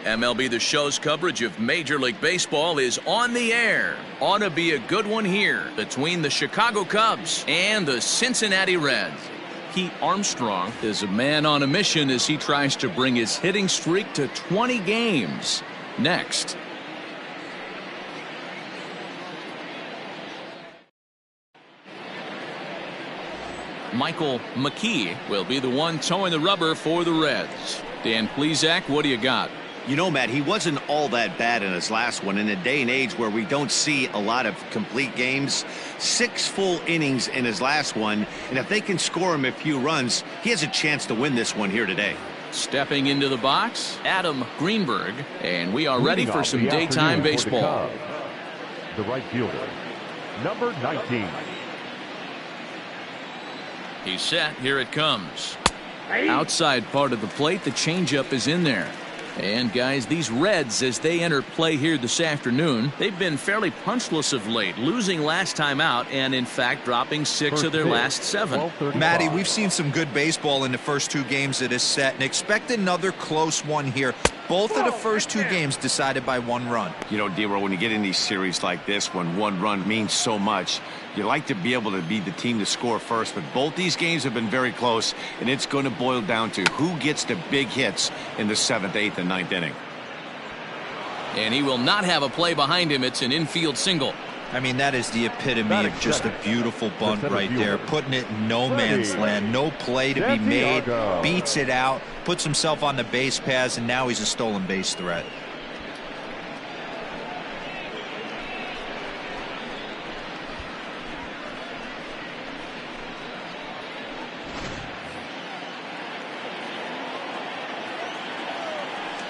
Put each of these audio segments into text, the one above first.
MLB The Show's coverage of Major League Baseball is on the air. Ought to be a good one here between the Chicago Cubs and the Cincinnati Reds. Pete Armstrong is a man on a mission as he tries to bring his hitting streak to 20 games. Next. Michael McKee will be the one towing the rubber for the Reds. Dan Plesac, what do you got? You know, Matt, he wasn't all that bad in his last one. In a day and age where we don't see a lot of complete games, 6 full innings in his last one, and if they can score him a few runs, he has a chance to win this one here today. Stepping into the box, Adam Greenberg, and we are ready for some daytime baseball. The right fielder, number 19. He's set. Here it comes. Outside part of the plate, the changeup is in there. And guys, these Reds, as they enter play here this afternoon, they've been fairly punchless of late, losing last time out and in fact dropping 6 of their last 7. Matty, we've seen some good baseball in the first 2 games of this set and expect another close one here. Both of the first 2 games decided by 1 run. You know, D-Roll, when you get in these series like this, when 1 run means so much, you like to be able to be the team to score first, but both these games have been very close, and it's going to boil down to who gets the big hits in the 7th, 8th, and 9th inning. And he will not have a play behind him. It's an infield single. I mean, that is the epitome of just a beautiful bunt right there. Putting it in no man's land. No play to be made. Beats it out. Puts himself on the base paths, and now he's a stolen base threat.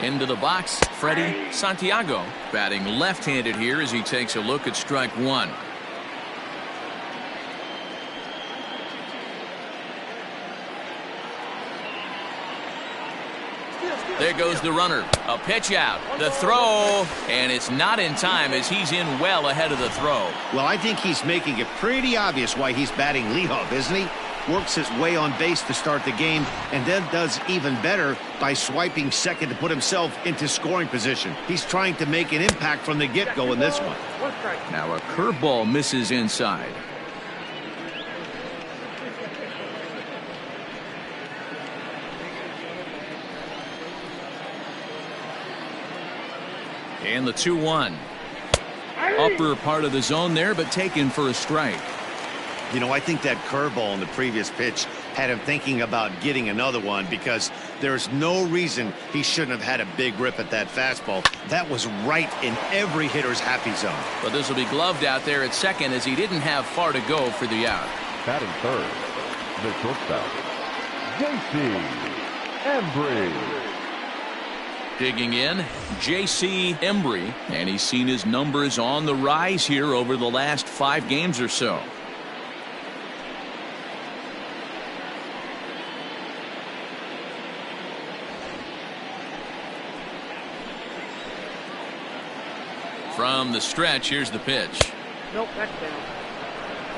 Into the box, Freddie Santiago, batting left-handed here as he takes a look at strike 1. There goes the runner. A pitch out. The throw, and it's not in time as he's in well ahead of the throw. Well, I think he's making it pretty obvious why he's batting leadoff, isn't he? Works his way on base to start the game, and then does even better by swiping second to put himself into scoring position. He's trying to make an impact from the get-go in this one. Now a curveball misses inside. And the 2-1. Upper part of the zone there, but taken for a strike. You know, I think that curveball in the previous pitch had him thinking about getting another one because there's no reason he shouldn't have had a big rip at that fastball. That was right in every hitter's happy zone. But this will be gloved out there at second as he didn't have far to go for the out. Batting third, the shortstop, J.C. Embry. Digging in, J.C. Embry, and he's seen his numbers on the rise here over the last 5 games or so. From the stretch, here's the pitch. Nope, that's down.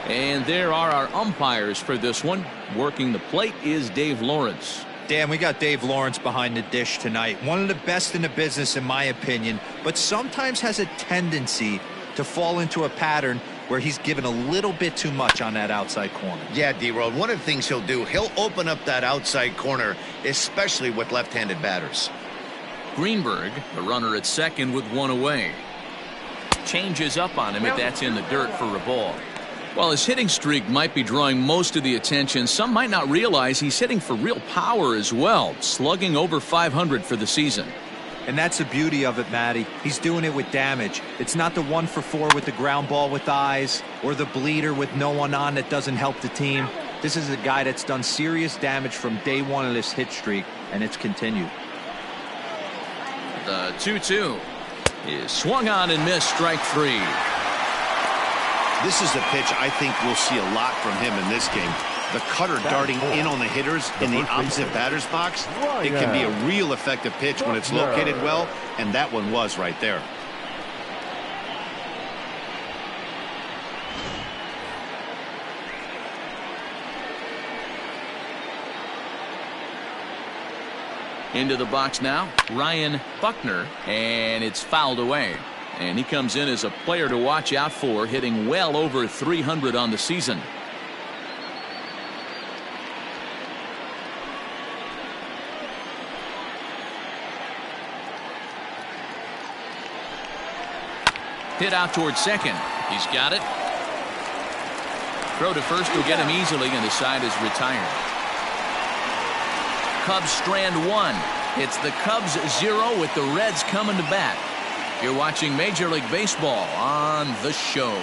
And there are our umpires for this one. Working the plate is Dave Lawrence. Dan, we got Dave Lawrence behind the dish tonight. One of the best in the business, in my opinion, but sometimes has a tendency to fall into a pattern where he's given a little bit too much on that outside corner. Yeah, D-Road, one of the things he'll do, he'll open up that outside corner, especially with left-handed batters. Greenberg, the runner at second with 1 away. Changes up on him if that's in the dirt for a ball. While his hitting streak might be drawing most of the attention, some might not realize he's hitting for real power as well, slugging over 500 for the season. And that's the beauty of it, Matty. He's doing it with damage. It's not the 1 for 4 with the ground ball with eyes or the bleeder with no one on that doesn't help the team. This is a guy that's done serious damage from day 1 of this hit streak, and it's continued. The 2-2 is swung on and missed, strike 3. This is a pitch I think we'll see a lot from him in this game. The cutter darting in on the hitters in the opposite batter's box. It can be a real effective pitch when it's located well, and that one was right there. Into the box now, Ryan Buckner, and it's fouled away. And he comes in as a player to watch out for, hitting well over 300 on the season. Hit out towards second. He's got it. Throw to first will get him easily, and the side is retired. Cubs strand one. It's the Cubs 0 with the Reds coming to bat. You're watching Major League Baseball on The Show.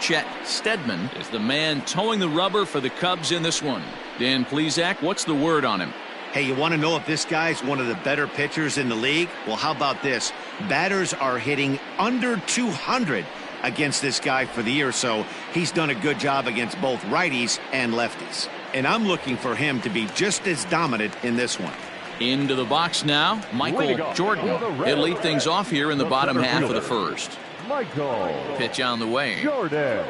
Chet Steadman is the man towing the rubber for the Cubs in this one. Dan Plesac, what's the word on him? Hey, you want to know if this guy's one of the better pitchers in the league? Well, how about this? Batters are hitting under 200 against this guy for the year, so he's done a good job against both righties and lefties. And I'm looking for him to be just as dominant in this one. Into the box now, Michael Jordan. He'll lead things off here in the bottom half of the first. Michael Pitch on the way. Jordan.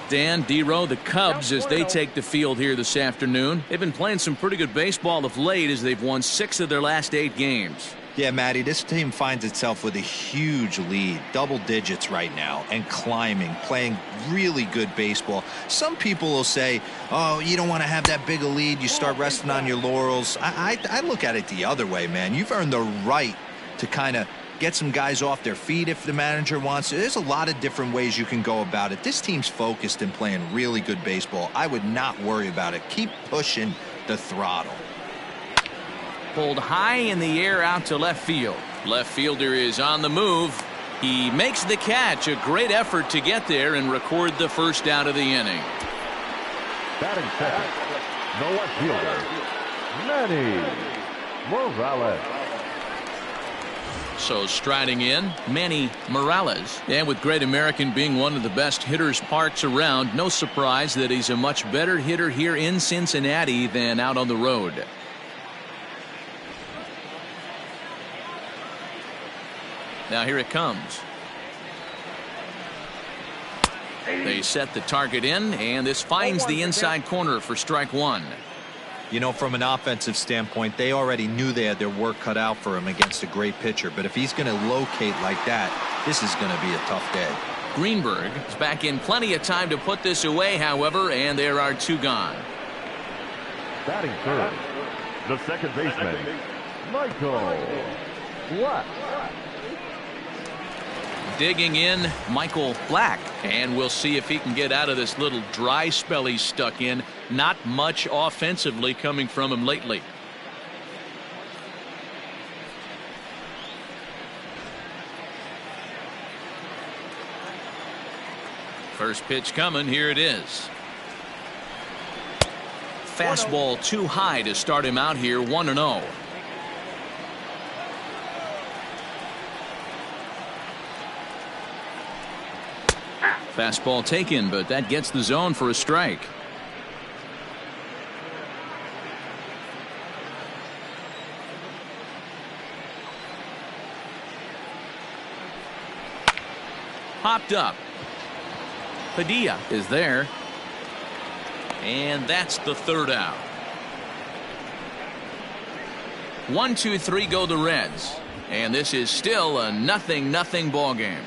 Dan, D-Row, the Cubs, as they take the field here this afternoon, they've been playing some pretty good baseball of late as they've won 6 of their last 8 games. Yeah, Matty, this team finds itself with a huge lead, double digits right now, and climbing, playing really good baseball. Some people will say, oh, you don't want to have that big a lead, you start resting on your laurels. I look at it the other way, man. You've earned the right to kind of get some guys off their feet if the manager wants to. There's a lot of different ways you can go about it. This team's focused and playing really good baseball. I would not worry about it. Keep pushing the throttle. Pulled high in the air out to left field. Left fielder is on the move. He makes the catch. A great effort to get there and record the first out of the inning. Batting second, the left fielder, Manny Morales. So striding in, Manny Morales. And with Great American being one of the best hitters parks around, no surprise that he's a much better hitter here in Cincinnati than out on the road. Now here it comes. They set the target in, and this finds the inside corner for strike one. You know, from an offensive standpoint, they already knew they had their work cut out for him against a great pitcher. But if he's going to locate like that, this is going to be a tough day. Greenberg is back in plenty of time to put this away, however, and there are 2 gone. Batting third, the second baseman, Michael Black. Digging in, Michael Black, and we'll see if he can get out of this little dry spell he's stuck in. Not much offensively coming from him lately. First pitch coming, here it is. Fastball too high to start him out here, 1-0. Fastball taken, but that gets the zone for a strike. Popped up. Padilla is there. And that's the third out. 1-2-3 go the Reds. And this is still a 0-0 ball game.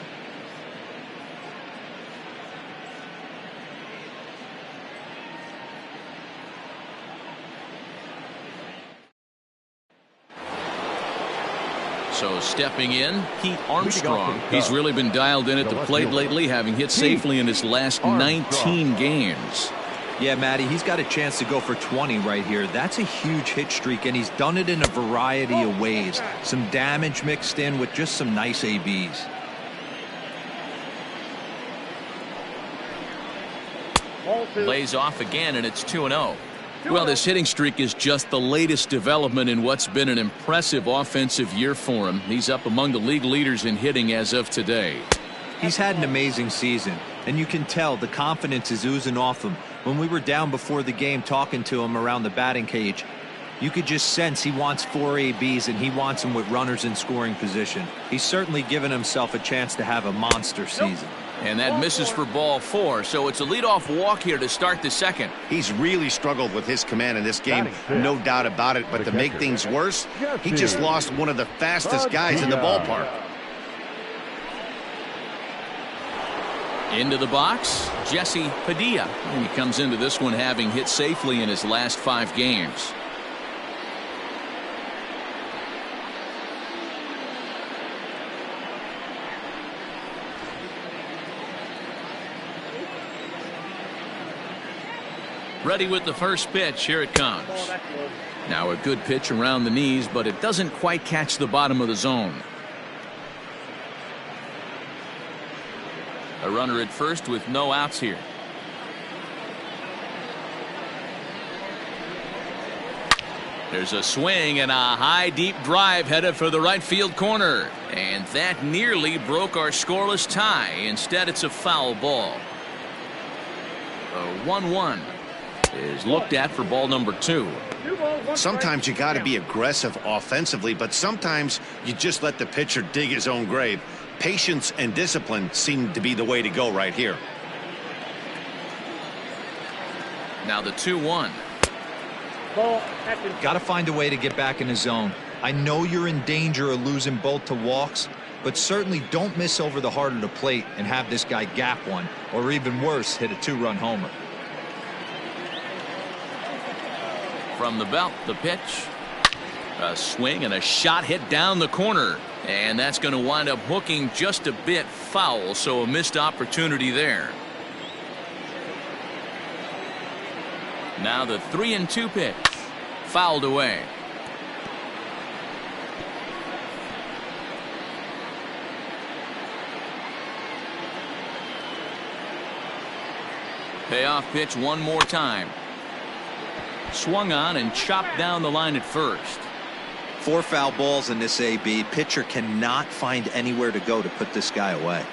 So stepping in, Pete Armstrong. He's really been dialed in at the plate lately, having hit safely in his last 19 games. Yeah, Matty, he's got a chance to go for 20 right here. That's a huge hit streak, and he's done it in a variety of ways. Some damage mixed in with just some nice ABs. Lays off again, and it's 2-0. Well, this hitting streak is just the latest development in what's been an impressive offensive year for him. He's up among the league leaders in hitting as of today. He's had an amazing season, and you can tell the confidence is oozing off him. When we were down before the game talking to him around the batting cage, you could just sense he wants 4 ABs, and he wants them with runners in scoring position. He's certainly given himself a chance to have a monster season. And that misses for ball 4, so it's a leadoff walk here to start the second. He's really struggled with his command in this game, no doubt about it. But to make things worse, he just lost one of the fastest guys in the ballpark. Into the box, Jesse Padilla. And he comes into this one having hit safely in his last 5 games. Ready with the first pitch. Here it comes. Now a good pitch around the knees, but it doesn't quite catch the bottom of the zone. A runner at first with no outs here. There's a swing and a high deep drive headed for the right field corner. And that nearly broke our scoreless tie. Instead, it's a foul ball. A 1-1 is looked at for ball number 2. Sometimes you got to be aggressive offensively, but sometimes you just let the pitcher dig his own grave. Patience and discipline seem to be the way to go right here. Now the 2-1. Got to find a way to get back in the zone. I know you're in danger of losing both to walks, but certainly don't miss over the heart of the plate and have this guy gap one, or even worse, hit a 2-run homer. From the belt, the pitch. A swing and a shot hit down the corner. And that's going to wind up hooking just a bit foul, so a missed opportunity there. Now the 3-2 pitch. Fouled away. Payoff pitch one more time. Swung on and chopped down the line at first. 4 foul balls in this AB. Pitcher cannot find anywhere to go to put this guy away.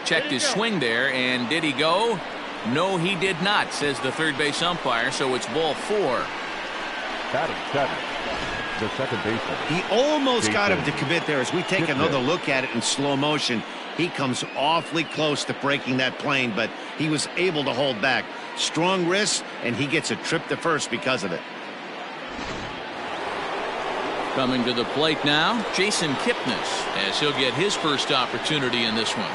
Checked his swing there, and did he go? No, he did not, says the third base umpire, so it's ball 4. Batting 7, the second baseman. He almost got him to commit there. As we take another look at it in slow motion, he comes awfully close to breaking that plane, but he was able to hold back. Strong wrist, and he gets a trip to first because of it. Coming to the plate now, Jason Kipnis, as he'll get his first opportunity in this one.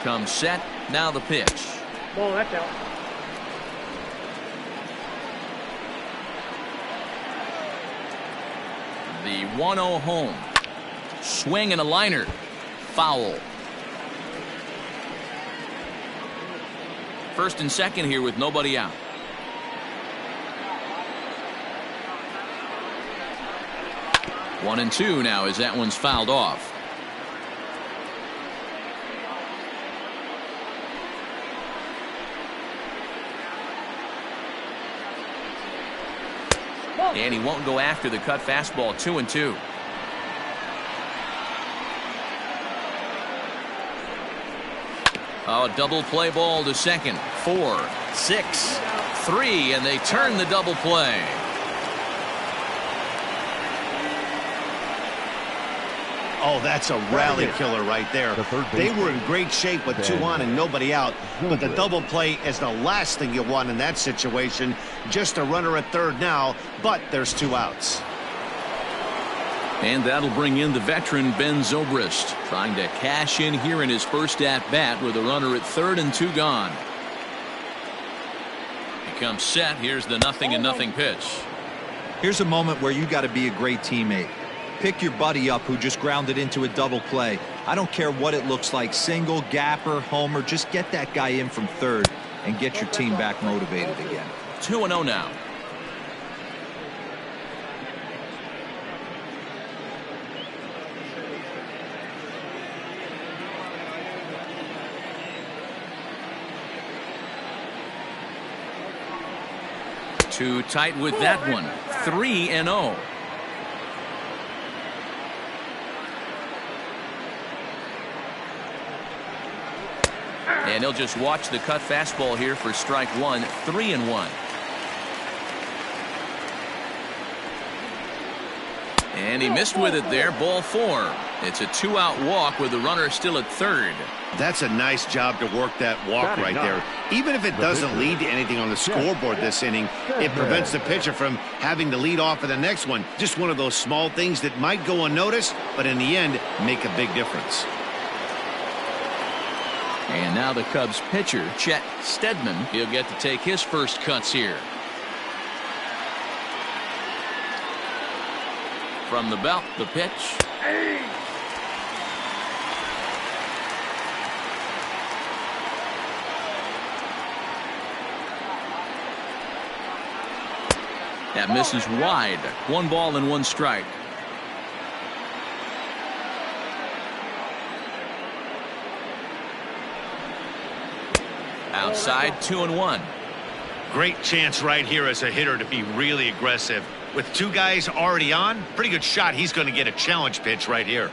Comes set. Now the pitch. Ball, that's out. The 1-0 home. Swing and a liner. Foul. First and second here with nobody out. One and two now as that one's fouled off. And he won't go after the cut fastball. 2-2. Oh, double play ball to second. 4, 6, 3, and they turn the double play. Oh, that's a rally killer right there. They were in great shape with 2 on and nobody out. But the double play is the last thing you want in that situation. Just a runner at third now, but there's 2 outs. And that'll bring in the veteran Ben Zobrist, trying to cash in here in his first at-bat with a runner at third and 2 gone. He comes set. Here's the 0-0 pitch. Here's a moment where you got to be a great teammate. Pick your buddy up who just grounded into a double play. I don't care what it looks like, single, gapper, homer, just get that guy in from third and get your team back motivated again. 2-0 now. Too tight with that one. 3-0. And he'll just watch the cut fastball here for strike one. 3-1. And he missed with it there. Ball four. It's a 2-out walk with the runner still at third. That's a nice job to work that walk right there. Even if it doesn't lead to anything on the scoreboard this inning, it prevents the pitcher from having to lead off of the next one. Just one of those small things that might go unnoticed, but in the end, make a big difference. And now the Cubs pitcher, Chet Steadman, he'll get to take his first cuts here. From the belt, the pitch. That misses wide. 1 ball and 1 strike. Outside, 2-1. Great chance right here as a hitter to be really aggressive. With 2 guys already on, pretty good shot he's going to get a challenge pitch right here.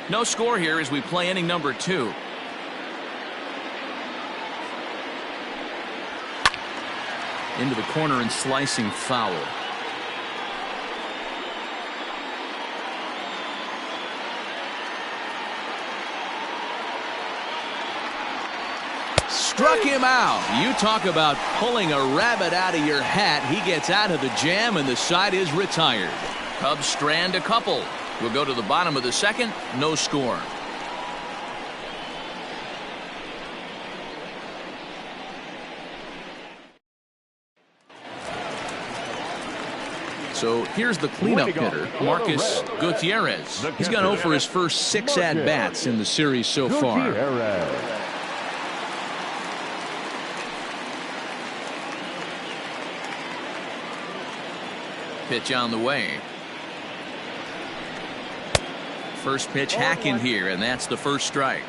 No score here as we play inning number 2. Into the corner and slicing foul. Struck him out. You talk about pulling a rabbit out of your hat. He gets out of the jam and the side is retired. Cubs strand a couple. We'll go to the bottom of the second. No score. So here's the cleanup hitter, Marcus Gutierrez. He's gone 0 for his first 6 at-bats in the series so far. Pitch on the way. First pitch hack in here, and that's the first strike.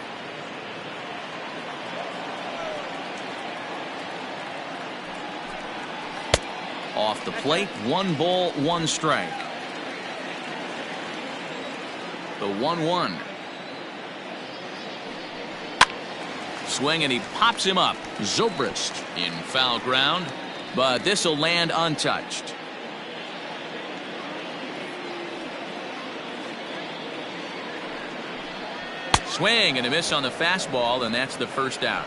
Off the plate, 1 ball, 1 strike. The 1-1. Swing, and he pops him up. Zobrist in foul ground, but this will land untouched. Swing and a miss on the fastball, and that's the first out.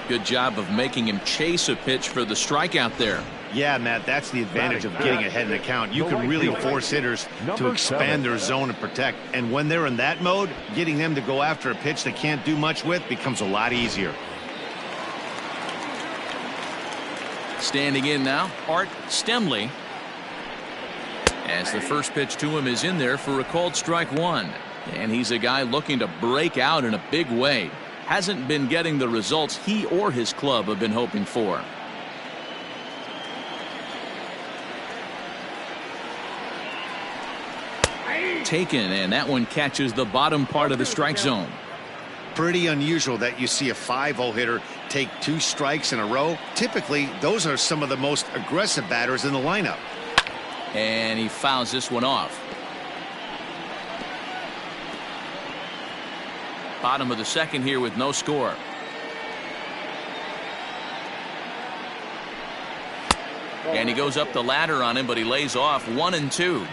Good job of making him chase a pitch for the strikeout there. Yeah, Matt, that's the advantage of getting ahead in the count. You can really force hitters to expand their zone and protect. And when they're in that mode, getting them to go after a pitch they can't do much with becomes a lot easier. Standing in now, Art Stemley. As the first pitch to him is in there for a called strike 1. And he's a guy looking to break out in a big way. Hasn't been getting the results he or his club have been hoping for. Taken, and that one catches the bottom part of the strike zone. Pretty unusual that you see a 5-0 hitter take 2 strikes in a row. Typically, those are some of the most aggressive batters in the lineup. And he fouls this one off. Bottom of the second here with no score. And he goes up the ladder on him, but he lays off 1-2.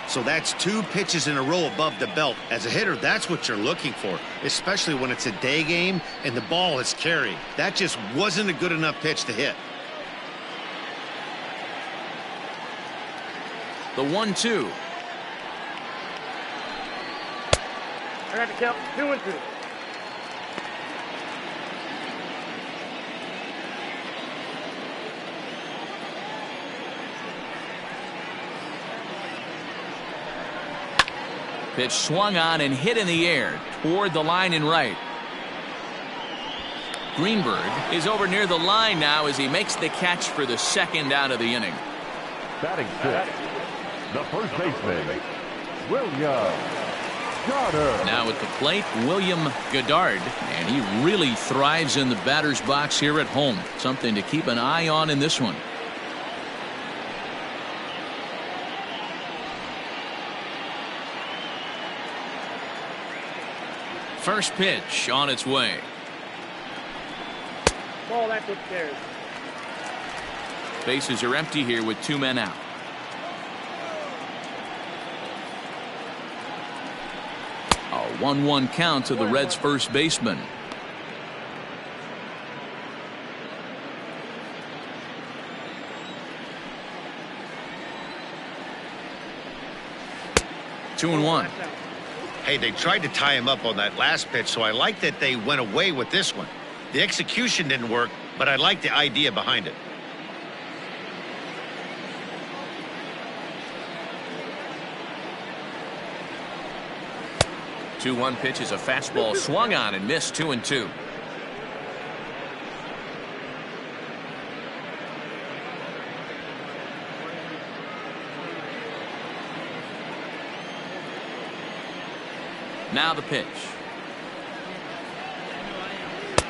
So that's 2 pitches in a row above the belt. As a hitter, that's what you're looking for, especially when it's a day game and the ball is carried. That just wasn't a good enough pitch to hit. The 1-2. I got to count 2-2. Pitch swung on and hit in the air toward the line and right. Greenberg is over near the line now as he makes the catch for the second out of the inning. Batting 6, the first baseman, William Goddard. Now at the plate, William Goddard, and he really thrives in the batter's box here at home. Something to keep an eye on in this one. First pitch on its way. Ball, that's what cares. Bases are empty here with 2 men out. A 1-1 count to the Reds' first baseman. Two and one. Hey, they tried to tie him up on that last pitch, so I like that they went away with this one. The execution didn't work, but I like the idea behind it. The 2-1 pitch is a fastball swung on and missed. 2-2. Now the pitch.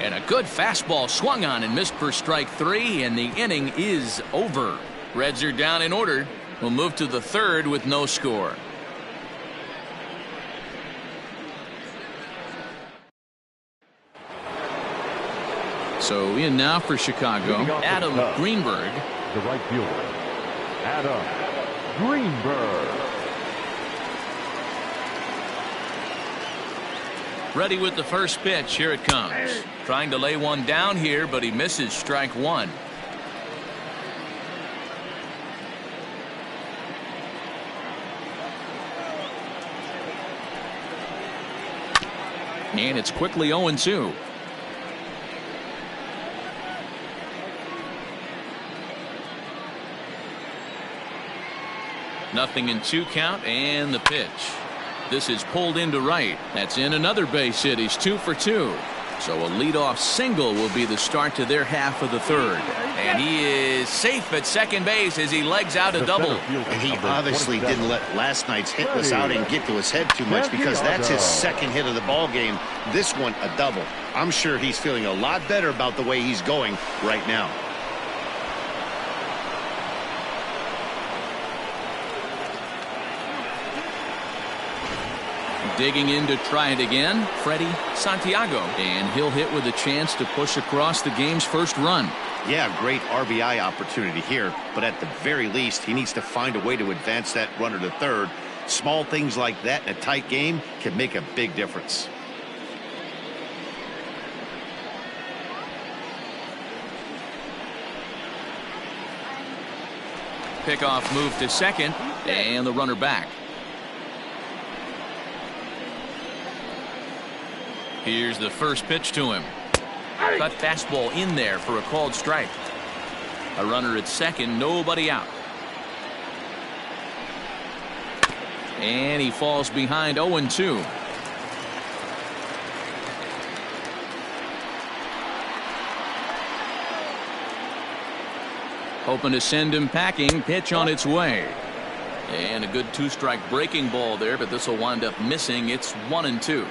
And a good fastball swung on and missed for strike 3, and the inning is over. Reds are down in order. We'll move to the third with no score. So in now for Chicago, Adam Greenberg. The right fielder, Adam Greenberg. Ready with the first pitch. Here it comes. Trying to lay one down here, but he misses strike 1. And it's quickly 0-2. Nothing in 2 count, and the pitch. This is pulled into right. That's in another base hit. He's 2 for 2. So a leadoff single will be the start to their half of the third. And he is safe at second base as he legs out a double. And he obviously didn't let last night's hitless outing get to his head too much, because that's his second hit of the ball game. This one a double. I'm sure he's feeling a lot better about the way he's going right now. Digging in to try it again, Freddie Santiago, and he'll hit with a chance to push across the game's first run. Yeah, great RBI opportunity here, but at the very least he needs to find a way to advance that runner to third. Small things like that in a tight game can make a big difference. Pickoff move to second, and the runner back. Here's the first pitch to him. Cut fastball in there for a called strike. A runner at second, nobody out. And he falls behind 0-2. Hoping to send him packing. Pitch on its way. And a good 2-strike breaking ball there, but this will wind up missing. It's 1-2.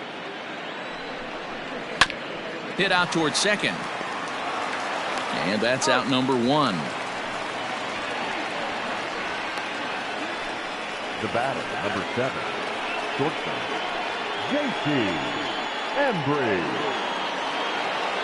Hit out towards second. And that's out number 1. The batter, number 7, shortstop, J.C. Embry.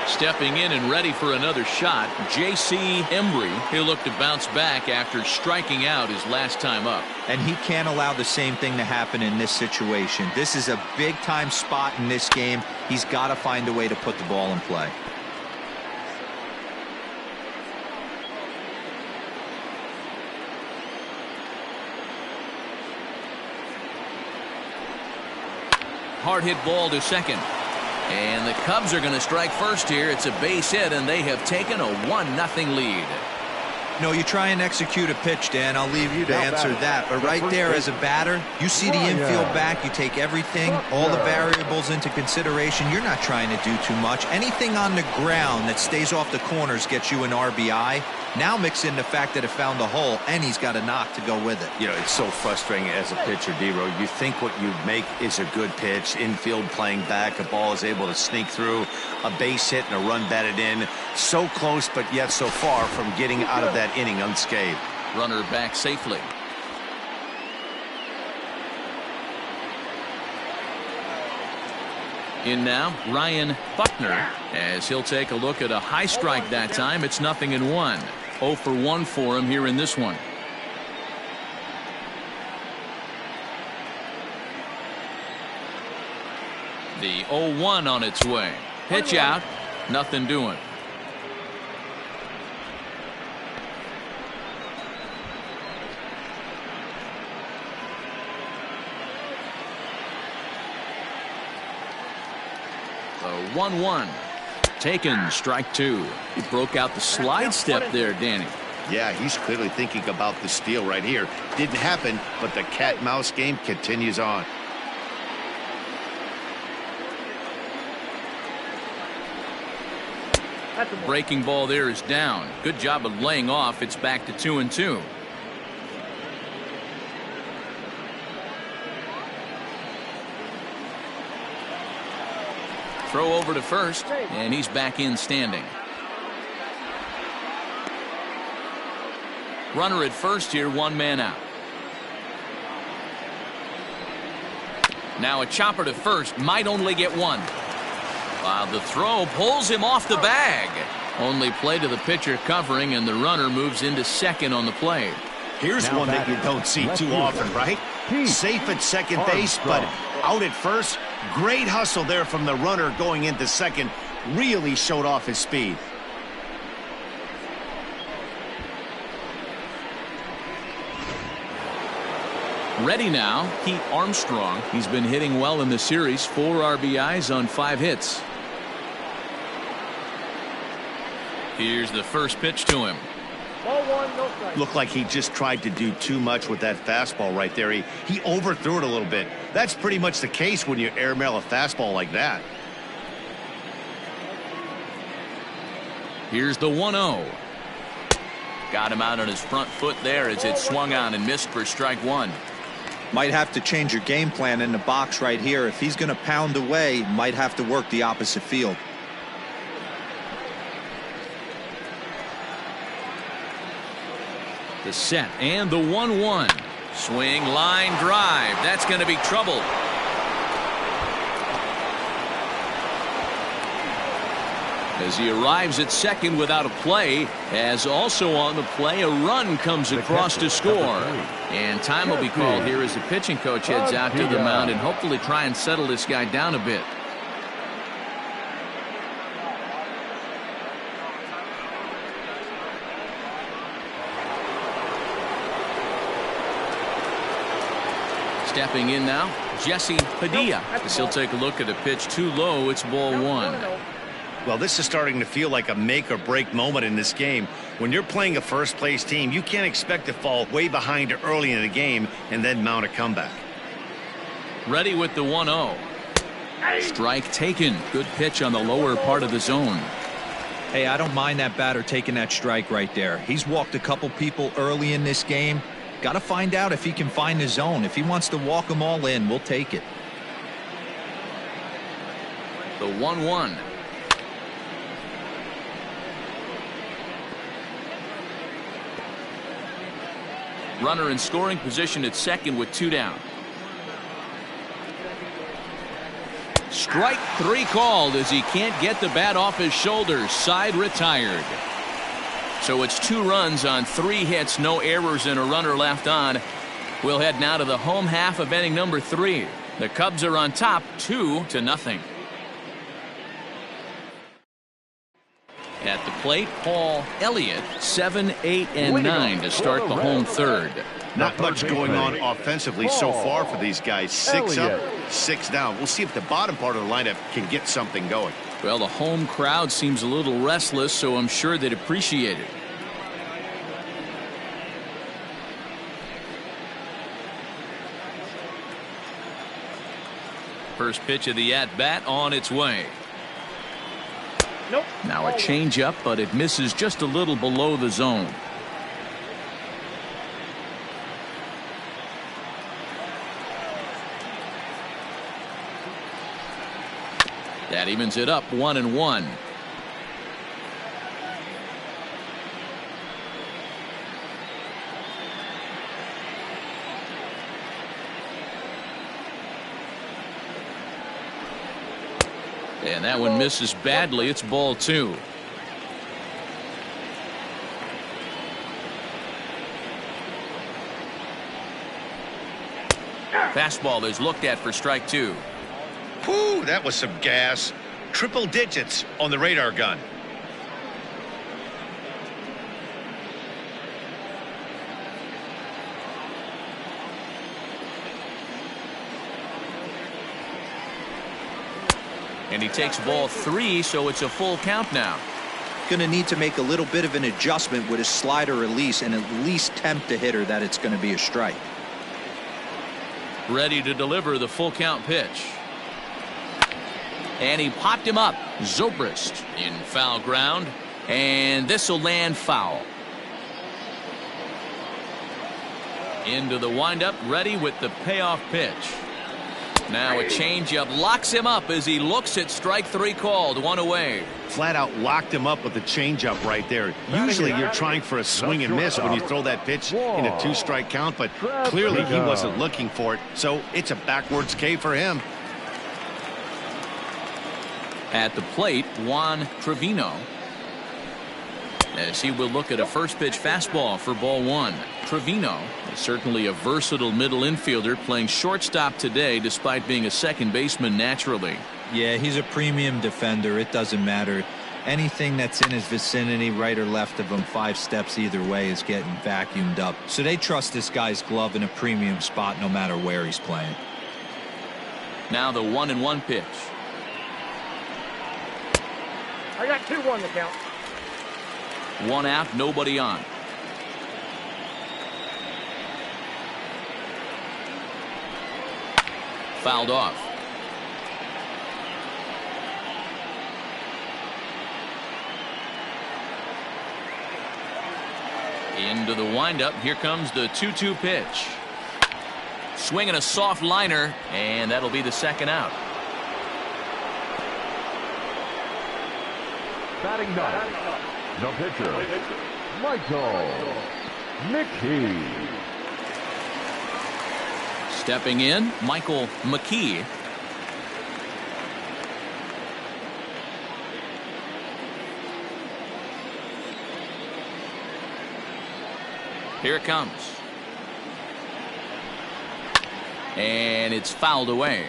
Stepping in and ready for another shot, J.C. Embry. He'll look to bounce back after striking out his last time up. And he can't allow the same thing to happen in this situation. This is a big-time spot in this game. He's got to find a way to put the ball in play. Hard hit ball to second. And the Cubs are going to strike first here. It's a base hit, and they have taken a 1-0 lead. No, you try and execute a pitch, Dan. I'll leave you to answer that. But right there as a batter, you see the infield back. You take everything, all the variables into consideration. You're not trying to do too much. Anything on the ground that stays off the corners gets you an RBI. Now mix in the fact that it found the hole, and he's got a knock to go with it. You know, it's so frustrating as a pitcher, D-Row. You think what you make is a good pitch, infield playing back, a ball is able to sneak through, a base hit and a run batted in. So close, but yet so far from getting out of that inning unscathed. Runner back safely. In now, Ryan Buckner, as he'll take a look at a high strike that time. It's 0-1. 0 for 1 for him here in this one. The 0-1 on its way. Pitch out. Nothing doing. The 1-1. Taken, strike 2. He broke out the slide step there, Danny. Yeah, he's clearly thinking about the steal right here. Didn't happen, but the cat-mouse game continues on. Breaking ball there is down. Good job of laying off. It's back to 2-2. Throw over to first, and he's back in standing. Runner at first here, 1 man out. Now a chopper to first, might only get 1. The throw pulls him off the bag. Only play to the pitcher covering, and the runner moves into second on the play. Here's now one that you don't see too often, right? Safe at second base, but out at first. Great hustle there from the runner going into second. Really showed off his speed. Ready now, Pete Armstrong. He's been hitting well in the series. 4 RBIs on 5 hits. Here's the first pitch to him. Ball 1, no strike. Looked like he just tried to do too much with that fastball right there. He overthrew it a little bit. That's pretty much the case when you airmail a fastball like that. Here's the 1-0. Got him out on his front foot there as it swung on and missed for strike 1. Might have to change your game plan in the box right here. If he's going to pound away, might have to work the opposite field. The set and the 1-1. Swing, line drive. That's going to be trouble. As he arrives at second without a play, as also on the play, a run comes across to score. And time will be called here as the pitching coach heads out to the mound and hopefully try and settle this guy down a bit. Stepping in now, Jesse Padilla. As he'll take a look at a pitch too low. It's ball 1. Well, this is starting to feel like a make or break moment in this game. When you're playing a first place team, you can't expect to fall way behind early in the game and then mount a comeback. Ready with the 1-0. Strike taken. Good pitch on the lower part of the zone. Hey, I don't mind that batter taking that strike right there. He's walked a couple people early in this game. Got to find out if he can find the zone. If he wants to walk them all in, we'll take it. The 1-1. Runner in scoring position at second with 2 down. Strike 3 called as he can't get the bat off his shoulders. Side retired. So it's 2 runs on 3 hits, no errors, and a runner left on. We'll head now to the home half of inning number 3. The Cubs are on top 2-0. At the plate, Paul Elliott, 7, 8, and 9 to start the home third. Not much going on offensively so far for these guys. 6 up, 6 down. We'll see if the bottom part of the lineup can get something going. Well, the home crowd seems a little restless, so I'm sure they'd appreciate it. First pitch of the at-bat on its way. Nope. Now a changeup, but it misses just a little below the zone. That evens it up 1-1. And that one misses badly. It's ball 2. Fastball is looked at for strike 2. Whew, that was some gas. Triple digits on the radar gun. And he takes ball 3, so it's a full count now. Going to need to make a little bit of an adjustment with his slider release and at least tempt the hitter that it's going to be a strike. Ready to deliver the full count pitch. And he popped him up. Zobrist in foul ground. And this will land foul. Into the windup, ready with the payoff pitch. Now a changeup locks him up as he looks at strike 3 called. 1 away. Flat out locked him up with the changeup right there. Usually you're trying for a swing and miss when you throw that pitch in a 2-strike count, but clearly he wasn't looking for it, so it's a backwards K for him. At the plate, Juan Trevino, as he will look at a first pitch fastball for ball 1. Trevino is certainly a versatile middle infielder, playing shortstop today despite being a second baseman naturally. Yeah, he's a premium defender. It doesn't matter. Anything that's in his vicinity, right or left of him, 5 steps either way, is getting vacuumed up. So they trust this guy's glove in a premium spot no matter where he's playing. Now the 1-1 pitch. I got 2-1 to count. 1 out, nobody on. Fouled off. Into the windup. Here comes the 2-2 pitch. Swinging a soft liner, and that'll be the second out. Batting 9. No pitcher. Michael McKee. Stepping in, Michael McKee. Here it comes. And it's fouled away.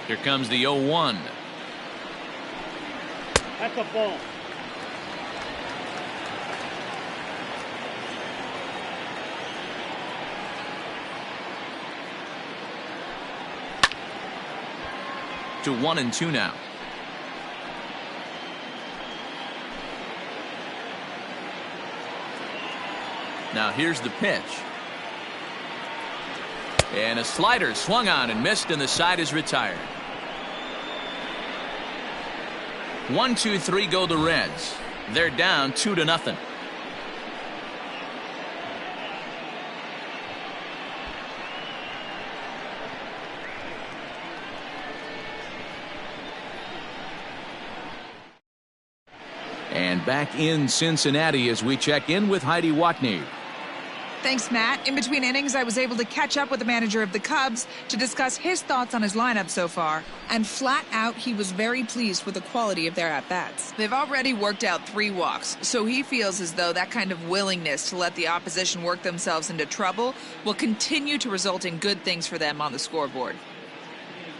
Here comes the 0-1. That's a ball. To 1-2 now. Now here's the pitch. And a slider swung on and missed, and the side is retired. 1, 2, 3 go the Reds. They're down 2-0. And back in Cincinnati as we check in with Heidi Watney. Thanks, Matt. In between innings, I was able to catch up with the manager of the Cubs to discuss his thoughts on his lineup so far. And flat out, he was very pleased with the quality of their at-bats. They've already worked out 3 walks, so he feels as though that kind of willingness to let the opposition work themselves into trouble will continue to result in good things for them on the scoreboard.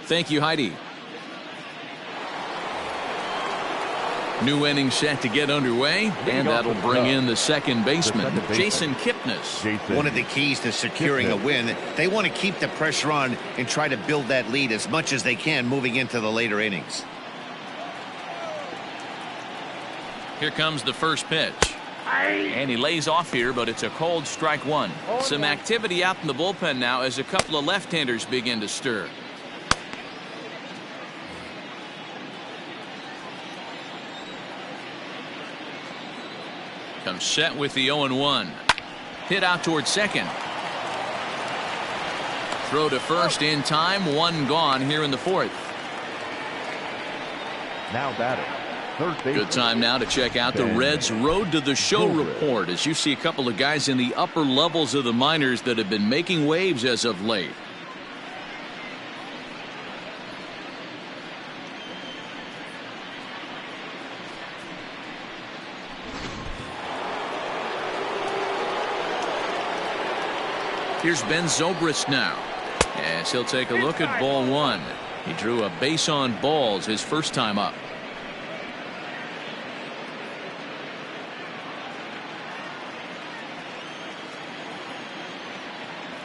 Thank you, Heidi. New inning set to get underway, and that'll bring in the second baseman, Jason Kipnis. One of the keys to securing a win, they want to keep the pressure on and try to build that lead as much as they can moving into the later innings. Here comes the first pitch. And he lays off here, but it's a cold strike 1. Some activity out in the bullpen now as a couple of left-handers begin to stir. Comes set with the 0-1. Hit out towards second. Throw to first in time. 1 gone here in the 4th. Now batting, third base. Good time now to check out the Reds' Road to the Show report, as you see a couple of guys in the upper levels of the minors that have been making waves as of late. Here's Ben Zobrist now, as he'll take a look at ball one. He drew a base on balls his first time up.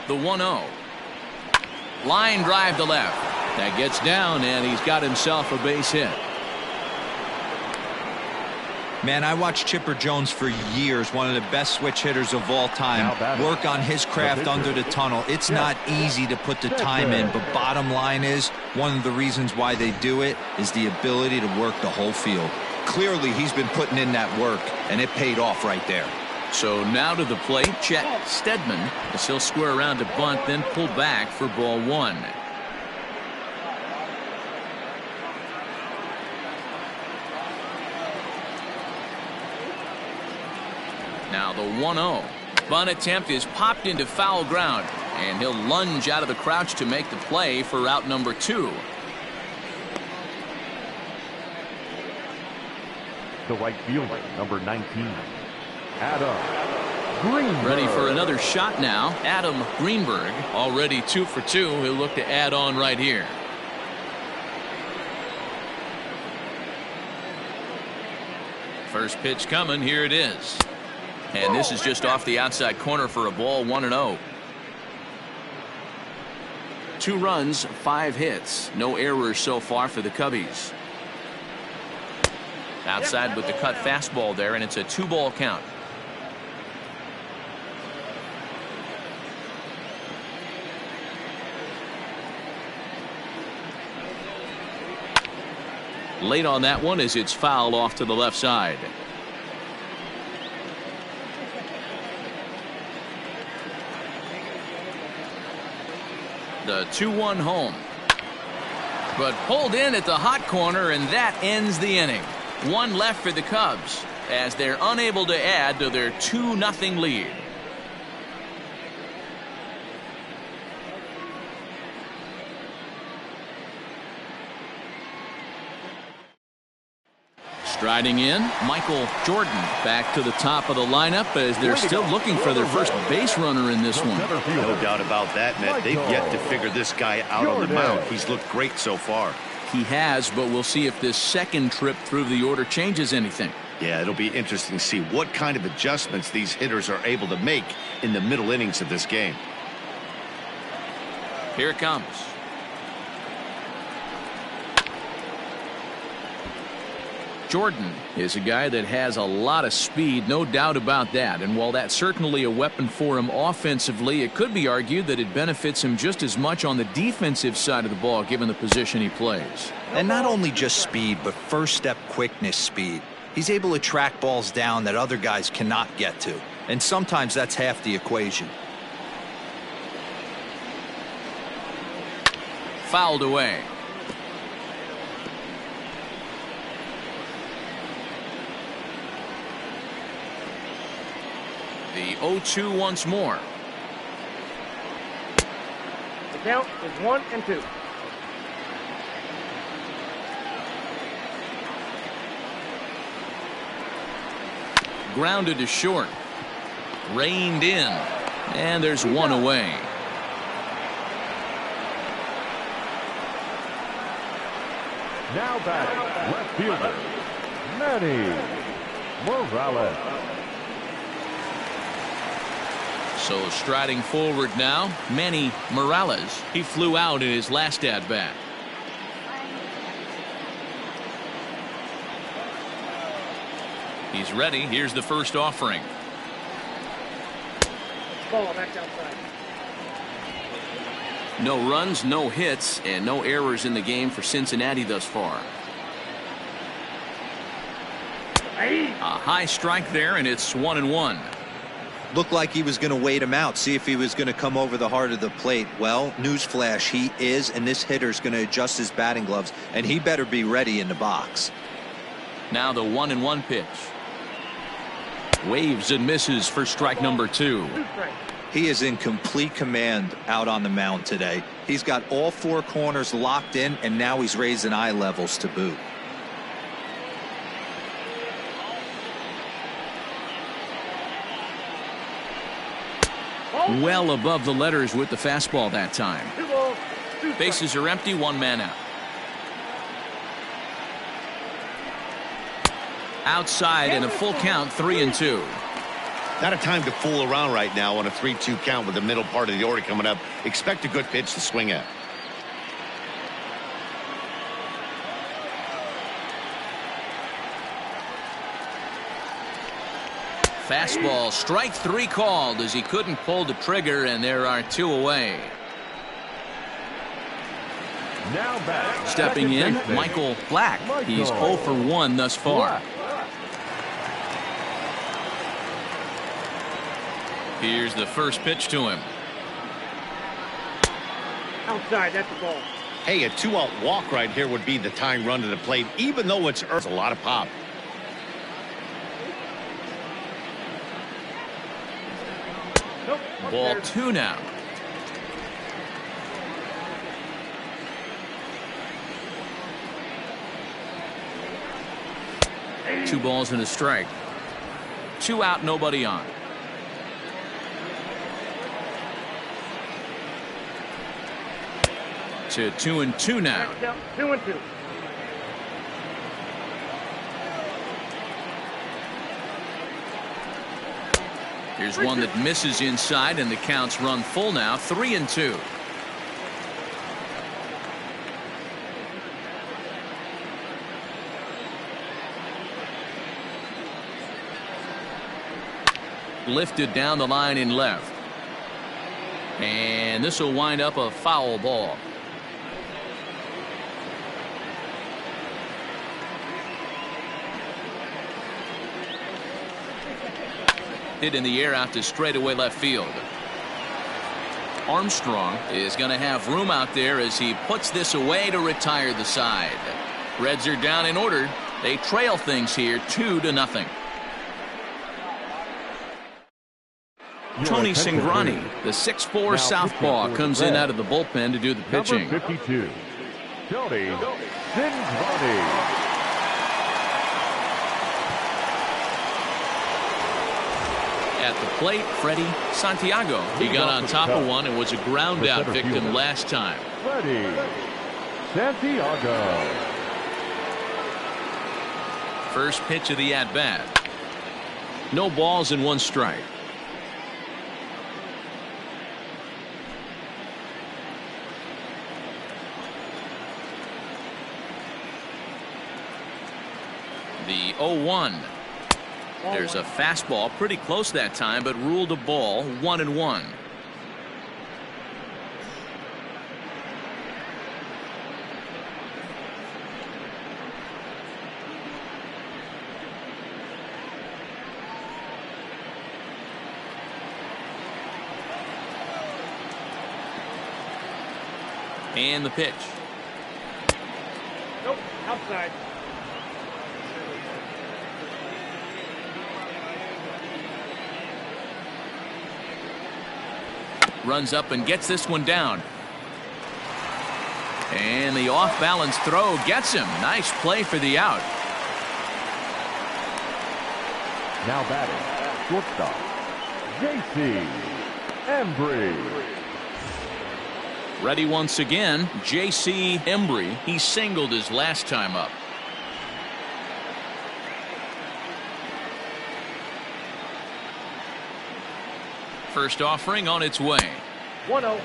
The 1-0. Line drive to left. That gets down, and he's got himself a base hit. Man, I watched Chipper Jones for years, one of the best switch hitters of all time. Work on his craft under the tunnel. It's not easy to put the time in, but bottom line is, one of the reasons why they do it is the ability to work the whole field. Clearly, he's been putting in that work, and it paid off right there. So now to the plate, Chet Steadman, as he'll square around to bunt, then pull back for ball one. Now the 1-0. Bunt attempt is popped into foul ground, and he'll lunge out of the crouch to make the play for out number 2. The right fielder, number 19, Adam Greenberg. Ready for another shot now. Adam Greenberg, already 2 for 2. He'll look to add on right here. First pitch coming. Here it is. And this is just off the outside corner for a ball, 1-0. 2 runs, 5 hits. No errors so far for the Cubbies. Outside with the cut fastball there, and it's a 2-ball count. Late on that one as it's fouled off to the left side. The 2-1 home. But pulled in at the hot corner, and that ends the inning. 1 left for the Cubs as they're unable to add to their 2-0 lead. Striding in, Michael Jordan back to the top of the lineup as they're still looking for their first base runner in this one. No doubt about that, Matt. They've yet to figure this guy out on the mound. He's looked great so far. He has, but we'll see if this second trip through the order changes anything. Yeah, it'll be interesting to see what kind of adjustments these hitters are able to make in the middle innings of this game. Here it comes. Jordan is a guy that has a lot of speed, no doubt about that. And while that's certainly a weapon for him offensively, it could be argued that it benefits him just as much on the defensive side of the ball, given the position he plays. And not only just speed, but first step quickness speed. He's able to track balls down that other guys cannot get to. And sometimes that's half the equation. Fouled away. The 0-2 once more. The count is 1-2. Grounded to short. Reined in. And there's 1 away. Now batting, left fielder, Manny Morales. So striding forward now, Manny Morales. He flew out in his last at-bat. He's ready. Here's the first offering. Ball back outside. No runs, no hits, and no errors in the game for Cincinnati thus far. A high strike there, and it's 1-1. Looked like he was going to wait him out, see if he was going to come over the heart of the plate. Well, newsflash, he is, and this hitter's going to adjust his batting gloves, and he better be ready in the box. Now the 1-1 pitch. Waves and misses for strike number 2. He is in complete command out on the mound today. He's got all 4 corners locked in, and now he's raising eye levels to boot. Well above the letters with the fastball that time. Bases are empty, 1 man out. Outside and a full count, 3-2. Not a time to fool around right now on a 3-2 count with the middle part of the order coming up. Expect a good pitch to swing at. Fastball, strike 3 called as he couldn't pull the trigger, and there are 2 away. Now back. Stepping in, Michael Black. He's 0 for 1 thus far. Here's the first pitch to him. Outside, that's the ball. Hey, a 2-out walk right here would be the tying run to the plate, even though it's a lot of pop. Nope. Ball 2 now. Two balls and a strike. 2 out, nobody on. To 2-2 now. 2-2. Here's one that misses inside, and the counts run full now, 3-2. Lifted down the line in left. And this will wind up a foul ball. Hit in the air out to straightaway left field. Armstrong is going to have room out there as he puts this away to retire the side. Reds are down in order. They trail things here 2-0. Tony Cingrani, the 6'4" southpaw, comes in out of the bullpen to do the pitching. Number 52, Tony Cingrani. At the plate, Freddie Santiago. He got on top of one and was a ground out victim last time. Freddie Santiago. First pitch of the at-bat. No balls and 1 strike. The 0-1. There's a fastball pretty close that time, but ruled a ball, 1-1. And the pitch. Nope, outside. Runs up and gets this one down. And the off-balance throw gets him. Nice play for the out. Now batting, shortstop, J.C. Embry. Ready once again, J.C. Embry. He singled his last time up. First offering on its way. 1-0.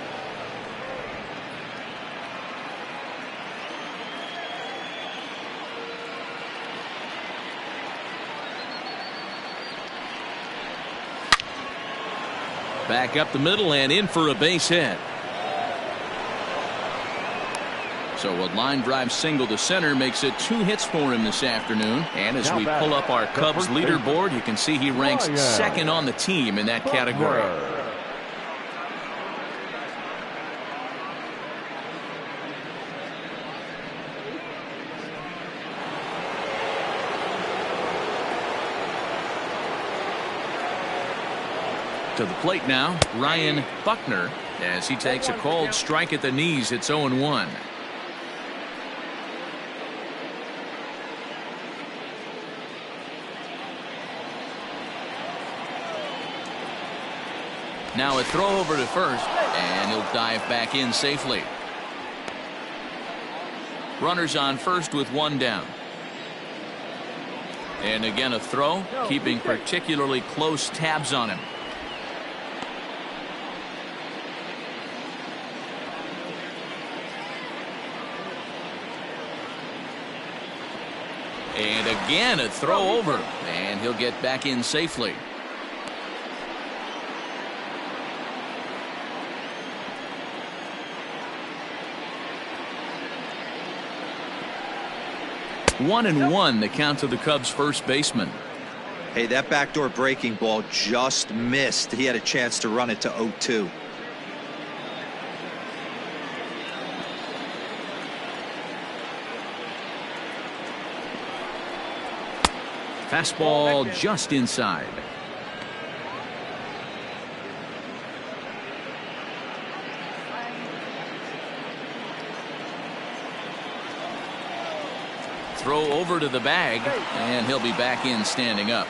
Back up the middle and in for a base hit. So a line drive single to center makes it 2 hits for him this afternoon. And as we pull up our Cubs leaderboard, you can see he ranks second on the team in that category. To the plate now, Ryan Buckner, as he takes a cold strike at the knees. It's 0-1. Now a throw over to first, and he'll dive back in safely. Runners on first with one down. And again a throw, keeping particularly close tabs on him. And again a throw over, and he'll get back in safely. 1-1 the count to the Cubs first baseman. Hey, that backdoor breaking ball just missed. He had a chance to run it to 0-2. Fastball just inside. Throw over to the bag, and he'll be back in standing up.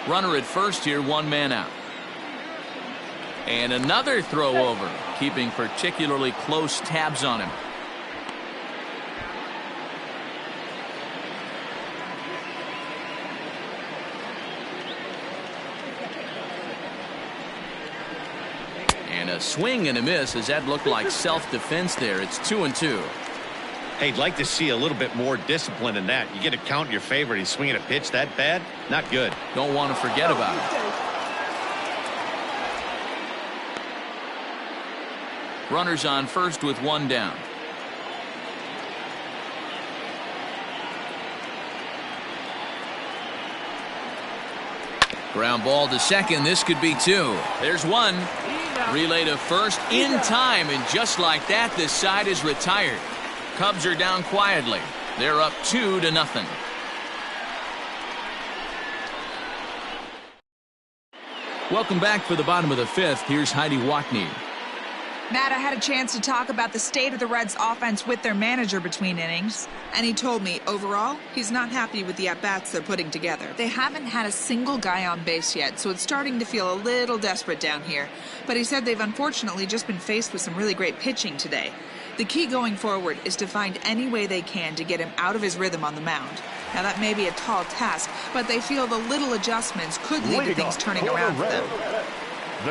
Runner at first here, one man out. And another throw over, keeping particularly close tabs on him. And a swing and a miss, as that looked like self-defense there. It's 2-2. Hey, I'd like to see a little bit more discipline in that. You get a count in your favor and he's swinging a pitch that bad? Not good. Don't want to forget about it. Runners on first with one down. Ground ball to second. This could be two. There's one. Relay to first in time, and just like that, this side is retired. Cubs are down quietly. They're up 2-0. Welcome back for the bottom of the fifth. Here's Heidi Watney. Matt, I had a chance to talk about the state of the Reds' offense with their manager between innings, and he told me, overall, he's not happy with the at-bats they're putting together. They haven't had a single guy on base yet, so it's starting to feel a little desperate down here. But he said they've unfortunately just been faced with some really great pitching today. The key going forward is to find any way they can to get him out of his rhythm on the mound. Now, that may be a tall task, but they feel the little adjustments could lead to things turning around for them.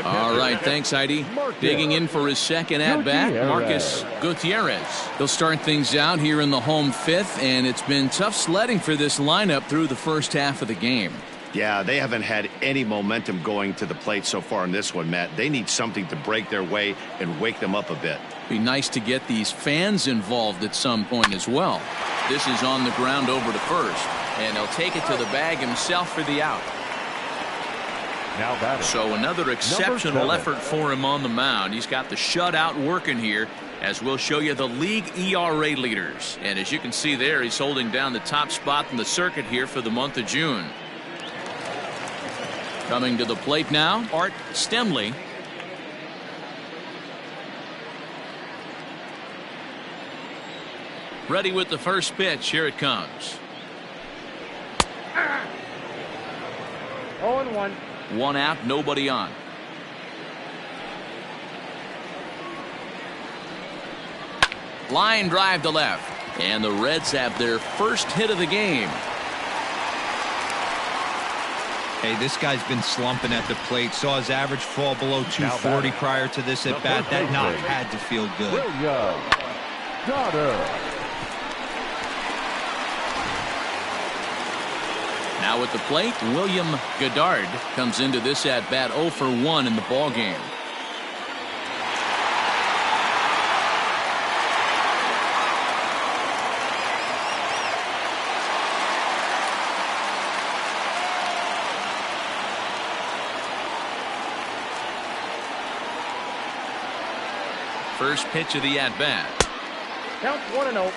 All right, thanks, Heidi. Digging in for his second at-bat, Marcus Gutierrez. He'll start things out here in the home fifth, and it's been tough sledding for this lineup through the first half of the game. Yeah, they haven't had any momentum going to the plate so far in this one, Matt. They need something to break their way and wake them up a bit. Be nice to get these fans involved at some point as well. This is on the ground over to first, and he'll take it to the bag himself for the out. Now batting. So another exceptional effort for him on the mound. He's got the shutout working here, as we'll show you the league ERA leaders. And as you can see there, he's holding down the top spot in the circuit here for the month of June. Coming to the plate now, Art Stemley. Ready with the first pitch. Here it comes. 0-1. One out, nobody on. Line drive to left. And the Reds have their first hit of the game. Hey, this guy's been slumping at the plate. Saw his average fall below 240 prior to this at bat. That knock had to feel good. William Goddard. Now at the plate, William Goddard comes into this at bat 0 for 1 in the ball game. First pitch of the at bat. Count 1-0.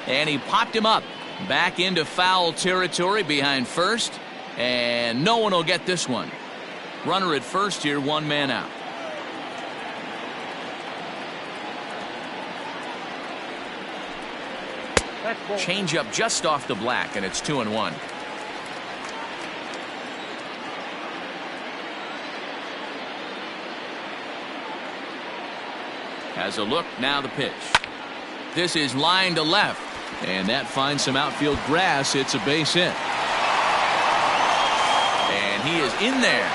And he popped him up. Back into foul territory behind first. And no one will get this one. Runner at first here, 1 man out. Change up just off the black, and it's 2-1. Has a look, now the pitch. This is line to left, and that finds some outfield grass. It's a base hit. And he is in there.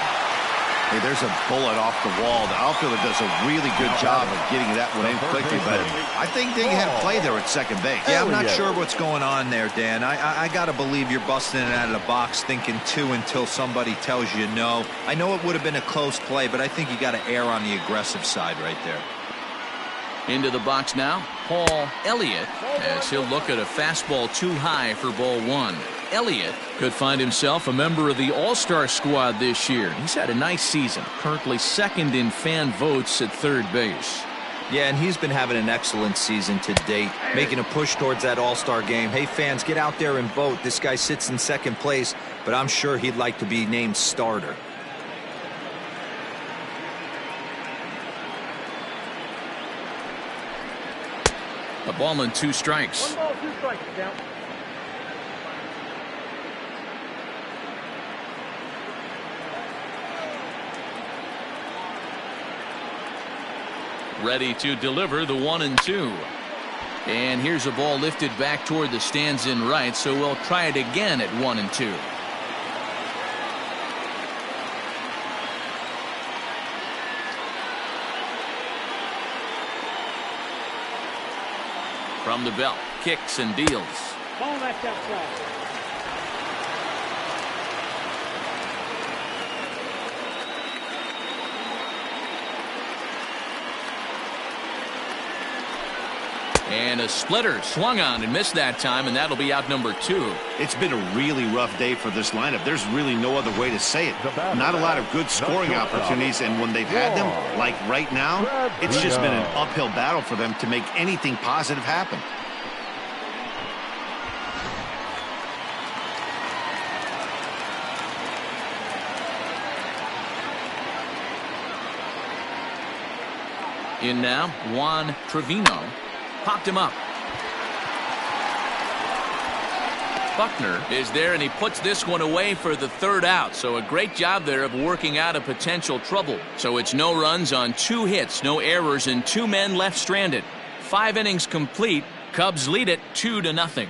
Hey, there's a bullet off the wall. The outfielder does a really good job of getting that one in quickly, but I think they had a play there at second base. Yeah, I'm not sure what's going on there, Dan. I got to believe you're busting it out of the box thinking 2 until somebody tells you no. I know it would have been a close play, but I think you got to err on the aggressive side right there. Into the box now, Paul Elliott, as he'll look at a fastball too high for ball 1. Elliott could find himself a member of the All-Star squad this year. He's had a nice season, currently second in fan votes at third base. Yeah, and he's been having an excellent season to date, making a push towards that All-Star game. Hey, fans, get out there and vote. This guy sits in second place, but I'm sure he'd like to be named starter. A ball and 2 strikes. 1 ball, 2 strikes, count. Ready to deliver the 1-2. And here's a ball lifted back toward the stands in right, so we'll try it again at 1-2. From the belt, kicks and deals. Ball left outside. And a splitter swung on and missed that time, and that'll be out number 2. It's been a really rough day for this lineup. There's really no other way to say it. Not a lot of good scoring opportunities, and when they've had them, like right now, it's just been an uphill battle for them to make anything positive happen. In now, Juan Trevino. Popped him up. Buckner is there, and he puts this one away for the 3rd out. So a great job there of working out a potential trouble. So it's no runs on 2 hits, no errors, and 2 men left stranded. 5 innings complete. Cubs lead it 2-0.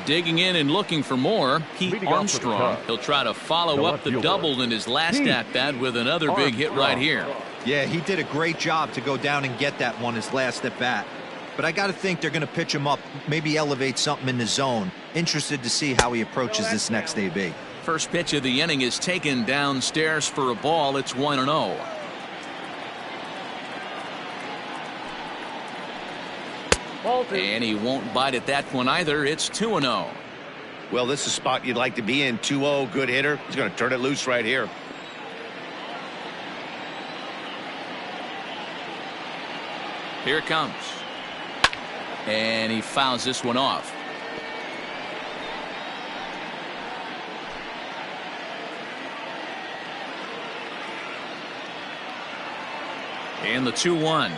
Digging in and looking for more, Pete Armstrong. He'll try to follow up the double in his last at-bat with another big hit right here. Yeah, he did a great job to go down and get that one his last at-bat. But I got to think they're going to pitch him up, maybe elevate something in the zone. Interested to see how he approaches this next AB. First pitch of the inning is taken downstairs for a ball. It's 1-0. And he won't bite at that one either. It's 2-0. Well, this is a spot you'd like to be in. 2-0, good hitter. He's going to turn it loose right here. Here it comes. And he fouls this one off. And the 2-1.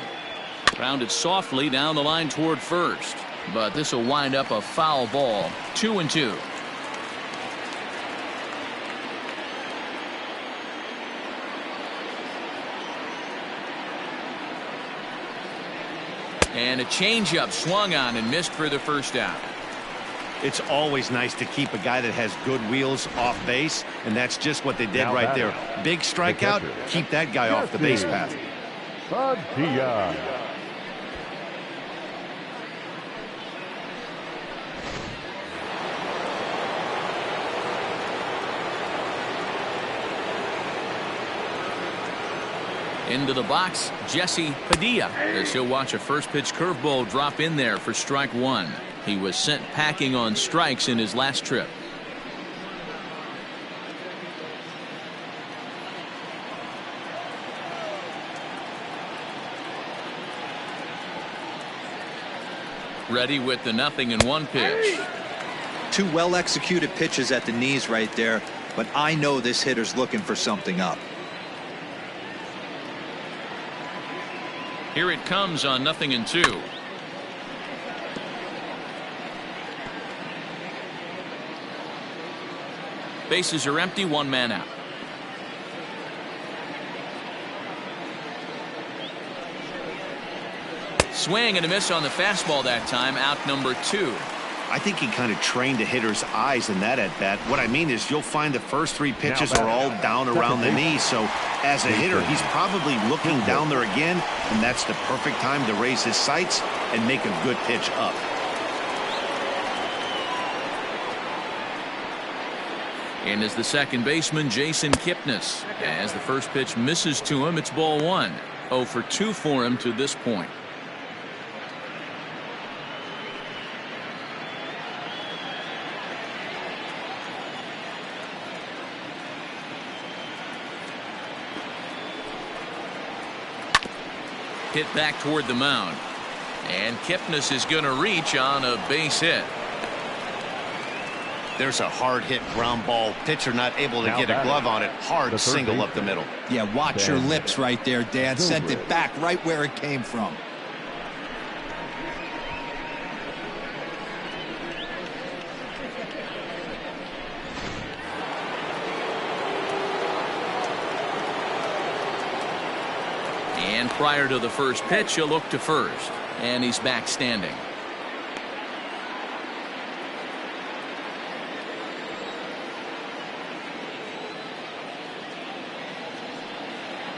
Grounded softly down the line toward first. But this will wind up a foul ball. 2-2. And a changeup swung on and missed for the 1st out. It's always nice to keep a guy that has good wheels off base, and that's just what they did right there. Big strikeout, keep that guy off the base path. Into the box, Jesse Padilla, as he'll watch a first pitch curveball drop in there for strike 1. He was sent packing on strikes in his last trip. Ready with the 0-1 pitch. Two well-executed pitches at the knees right there, but I know this hitter's looking for something up. Here it comes on 0-2. Bases are empty, one man out. Swing and a miss on the fastball that time, out number 2. I think he kind of trained the hitter's eyes in that at-bat. What I mean is you'll find the first 3 pitches are all down around the knee. So as a hitter, he's probably looking down there again, and that's the perfect time to raise his sights and make a good pitch up. And as the second baseman, Jason Kipnis. As the first pitch misses to him, it's ball 1. 0 for 2 for him to this point. Hit back toward the mound. And Kipnis is going to reach on a base hit. There's a hard hit ground ball. Pitcher not able to get a glove on it. Hard single up the middle. Yeah, watch your lips right there, Dan. Sent it back right where it came from. And prior to the first pitch, he'll look to first. And he's back standing.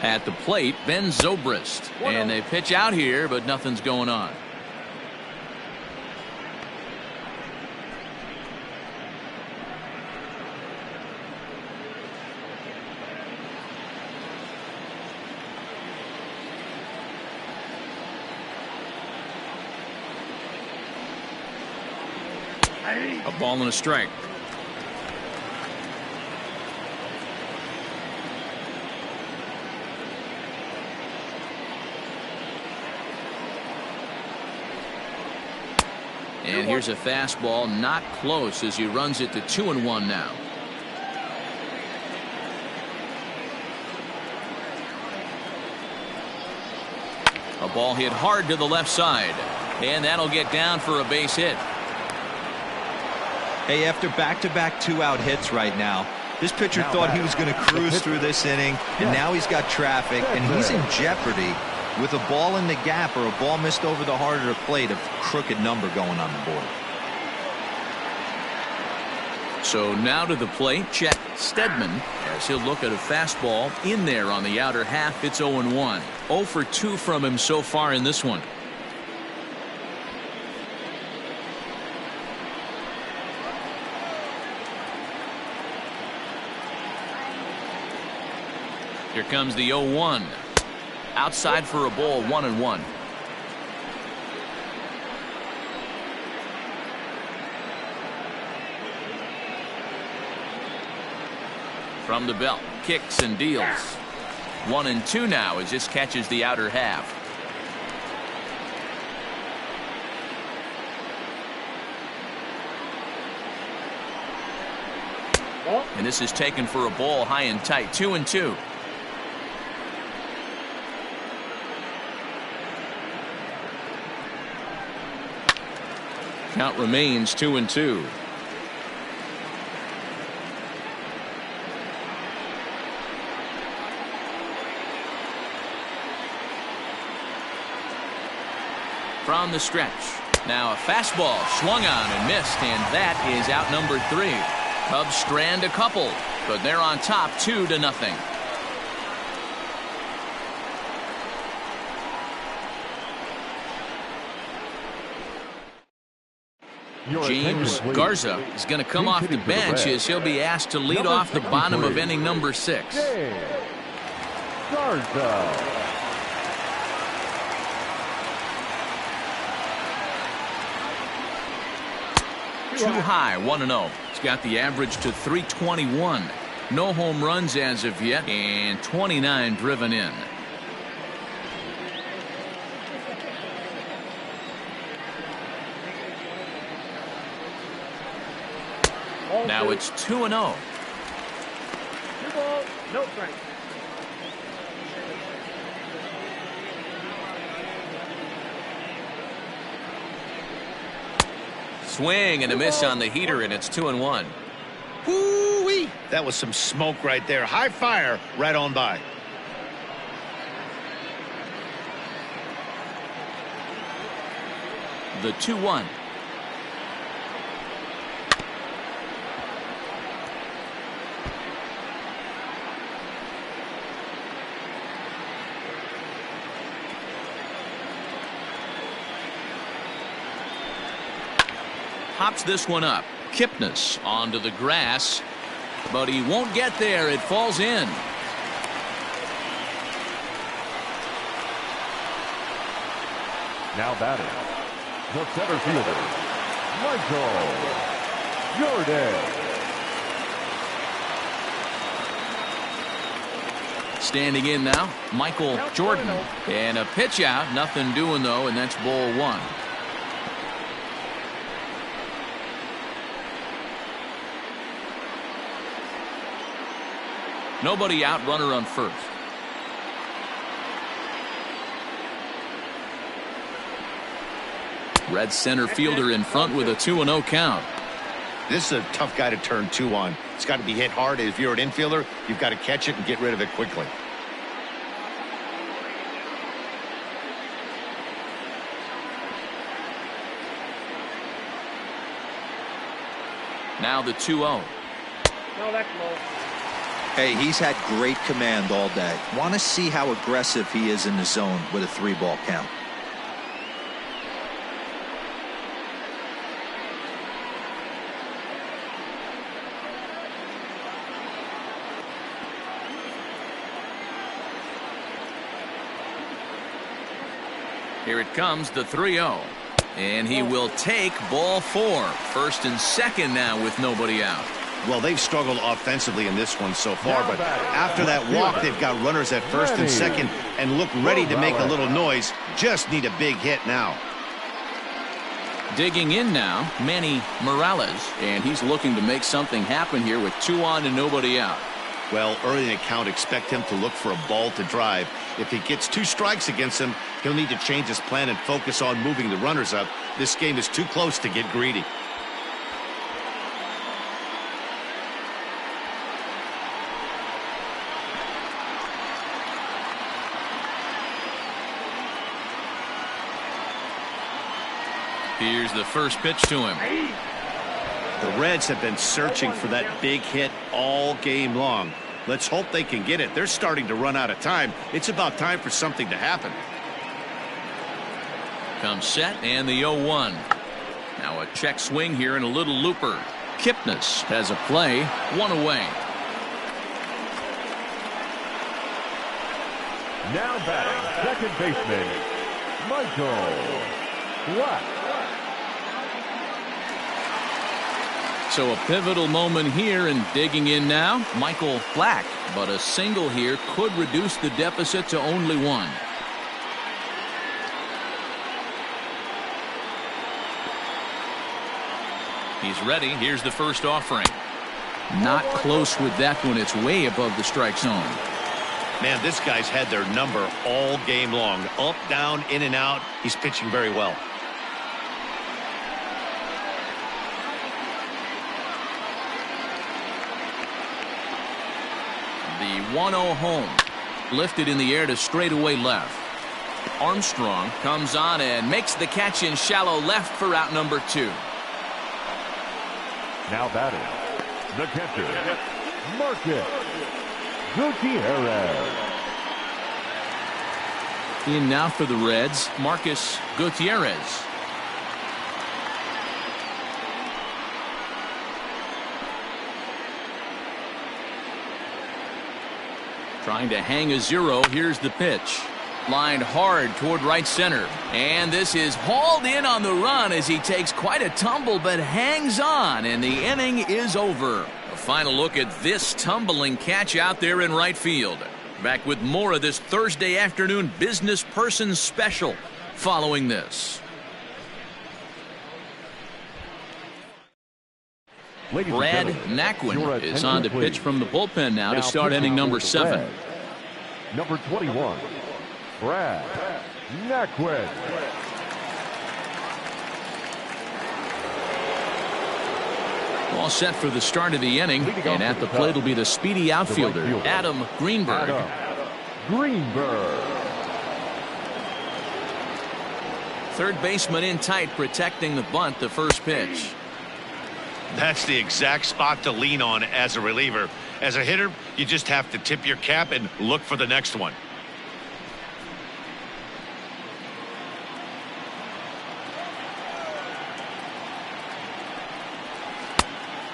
At the plate, Ben Zobrist. And they pitch out here, but nothing's going on. A ball and a strike. And here's a fastball, not close, as he runs it to 2-1 now. A ball hit hard to the left side, and that'll get down for a base hit. Hey, after back-to-back 2-out hits right now, this pitcher thought he was going to cruise through this inning, and now he's got traffic, and he's in jeopardy with a ball in the gap or a ball missed over the heart of the plate, a crooked number going on the board. So now to the plate, Chet Steadman, as he'll look at a fastball in there on the outer half. It's 0-1. 0 for 2 from him so far in this one. Here comes the 0-1. Outside for a ball, 1-1. From the belt, kicks and deals. 1-2 now as this catches the outer half. And this is taken for a ball high and tight. 2-2. Count remains 2-2. From the stretch. Now a fastball swung on and missed, and that is out number 3. Cubs strand a couple, but they're on top 2-0. James Garza is going to come off the bench as he'll be asked to lead off the bottom of inning number 6. Garza. Too high, 1-0. He's got the average to 321. No home runs as of yet, and 29 driven in. Now it's 2-0. 2 balls, no strikes. Swing and a miss on the heater, and it's 2-1. Woo-wee! That was some smoke right there. High fire right on by. The 2-1. Hops this one up. Kipnis onto the grass, but he won't get there. It falls in. Now batting, the center fielder, Michael Jordan. Standing in now, Michael Jordan. And a pitch out. Nothing doing, though, and that's ball 1. Nobody out, runner on first. Red center fielder in front with a 2-0 count. This is a tough guy to turn 2 on. It's got to be hit hard. If you're an infielder, you've got to catch it and get rid of it quickly. Now the 2-0. No, that's low. Hey, he's had great command all day. Want to see how aggressive he is in the zone with a 3-ball count. Here it comes, the 3-0. And he will take ball 4. First and second now with nobody out. Well, they've struggled offensively in this one so far, but after that walk, they've got runners at first and second and look ready to make a little noise. Just need a big hit now. Digging in now, Manny Morales, and he's looking to make something happen here with 2 on and nobody out. Well, early in the count, expect him to look for a ball to drive. If he gets 2 strikes against him, he'll need to change his plan and focus on moving the runners up. This game is too close to get greedy. Here's the first pitch to him. The Reds have been searching for that big hit all game long. Let's hope they can get it. They're starting to run out of time. It's about time for something to happen. Comes set and the 0-1. Now a check swing here and a little looper. Kipnis has a play, 1 away. Now batting, second baseman, Michael Black. So a pivotal moment here, and digging in now, Michael Black. But a single here could reduce the deficit to only 1. He's ready. Here's the first offering. Not close with that one. It's way above the strike zone. Man, this guy's had their number all game long. Up, down, in and out. He's pitching very well. The 1-0 home. Lifted in the air to straightaway left. Armstrong comes on and makes the catch in shallow left for out number 2. Now batting, the catcher, Marcus Gutierrez. In now for the Reds, Marcus Gutierrez. Trying to hang a 0. Here's the pitch. Lined hard toward right center. And this is hauled in on the run as he takes quite a tumble but hangs on, and the inning is over. A final look at this tumbling catch out there in right field. Back with more of this Thursday afternoon Business Person Special following this. Ladies and Brad gentlemen, Naquin your is on to attention, pitch please. from the bullpen now to start pitching inning number for the 7. Reds, number 21, Brad Naquin. All set for the start of the inning, and at the plate will be the speedy outfielder, Adam Greenberg. Third baseman in tight, protecting the bunt, the first pitch. That's the exact spot to lean on as a reliever. As a hitter, you just have to tip your cap and look for the next one.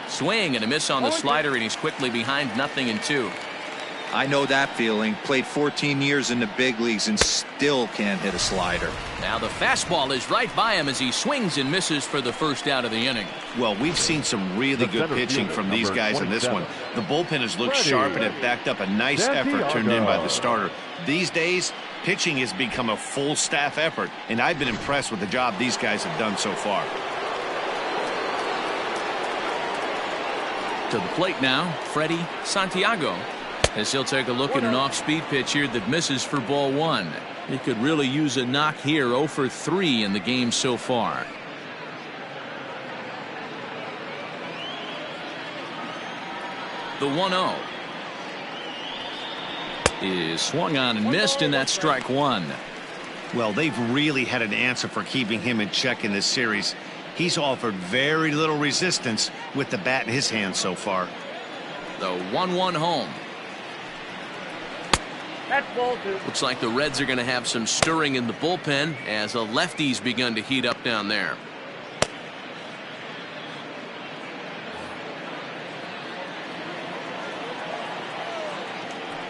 Swing and a miss on the slider, and he's quickly behind 0-2. I know that feeling. Played 14 years in the big leagues and still can't hit a slider. Now the fastball is right by him as he swings and misses for the first out of the inning. Well, we've seen some really good pitching from these guys in this one. The bullpen has looked sharp and it backed up a nice effort turned in by the starter. These days, pitching has become a full staff effort, and I've been impressed with the job these guys have done so far. To the plate now, Freddie Santiago, as he'll take a look at an off-speed pitch here that misses for ball 1. He could really use a knock here. 0 for 3 in the game so far. The 1-0 is swung on and missed, and that's strike 1. Well, they've really had an answer for keeping him in check in this series. He's offered very little resistance with the bat in his hand so far. The 1-1 home. That's ball 2. Looks like the Reds are going to have some stirring in the bullpen as a lefty's begun to heat up down there.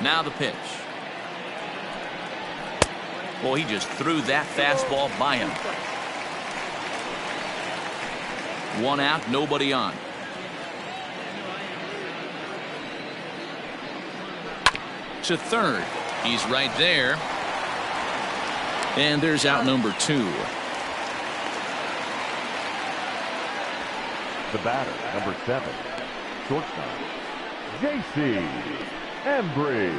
Now the pitch. Boy, he just threw that fastball by him. 1 out, nobody on. To third. He's right there. And there's out number 2. The batter, number 7, shortstop, J.C. Embry.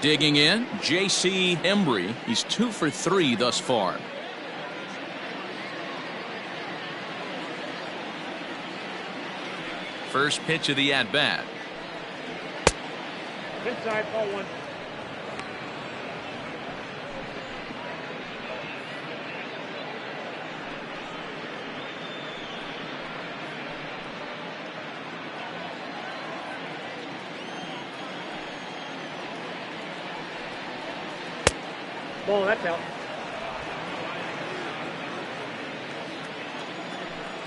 Digging in, J.C. Embry. He's 2 for 3 thus far. First pitch of the at-bat. Inside, ball 1. Ball, that's out.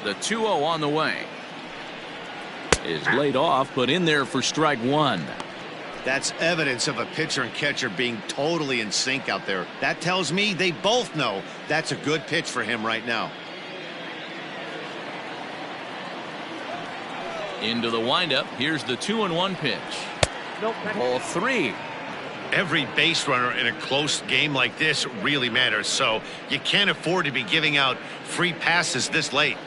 The 2-0 on the way. Is laid off, but in there for strike 1. That's evidence of a pitcher and catcher being totally in sync out there. That tells me they both know that's a good pitch for him right now. Into the windup. Here's the 2-1 pitch. Nope. Ball 3. Every base runner in a close game like this really matters, so you can't afford to be giving out free passes this late.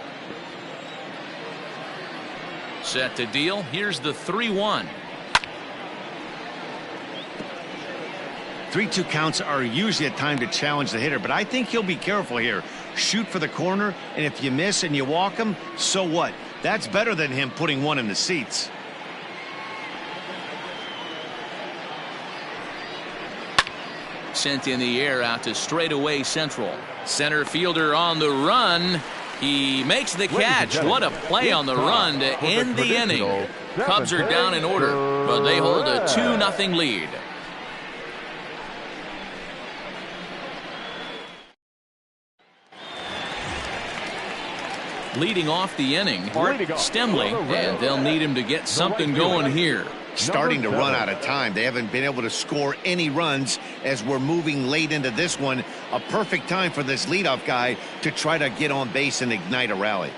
Set to deal. Here's the 3-1. 3-2 counts are usually a time to challenge the hitter, but I think he'll be careful here. Shoot for the corner, and if you miss and you walk him, so what? That's better than him putting one in the seats. Sent in the air out to straightaway central. Center fielder on the run. He makes the catch. What a play on the run to end the inning. Cubs are down in order, but they hold a 2-0 lead. Leading off the inning, Art Stemley, and they'll need him to get something going here. Starting to run out of time. They haven't been able to score any runs as we're moving late into this one. A perfect time for this leadoff guy to try to get on base and ignite a rally.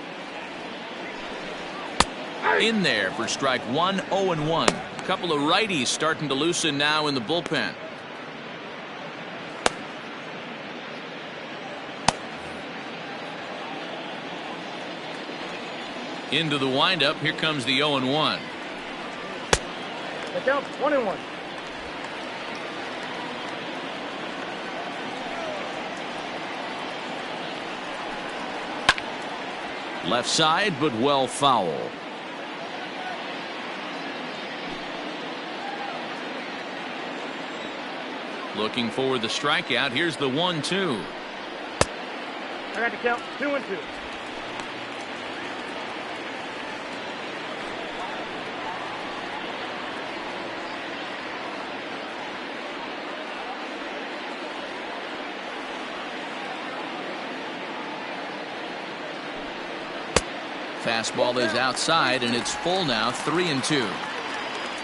In there for strike 1, 0-1. A couple of righties starting to loosen now in the bullpen. Into the windup. Here comes the 0-1. Get down. 1-1. Left side, but well foul. Looking for the strikeout. Here's the 1-2. I got to count. 2-2. Fastball is outside, and it's full now. 3-2.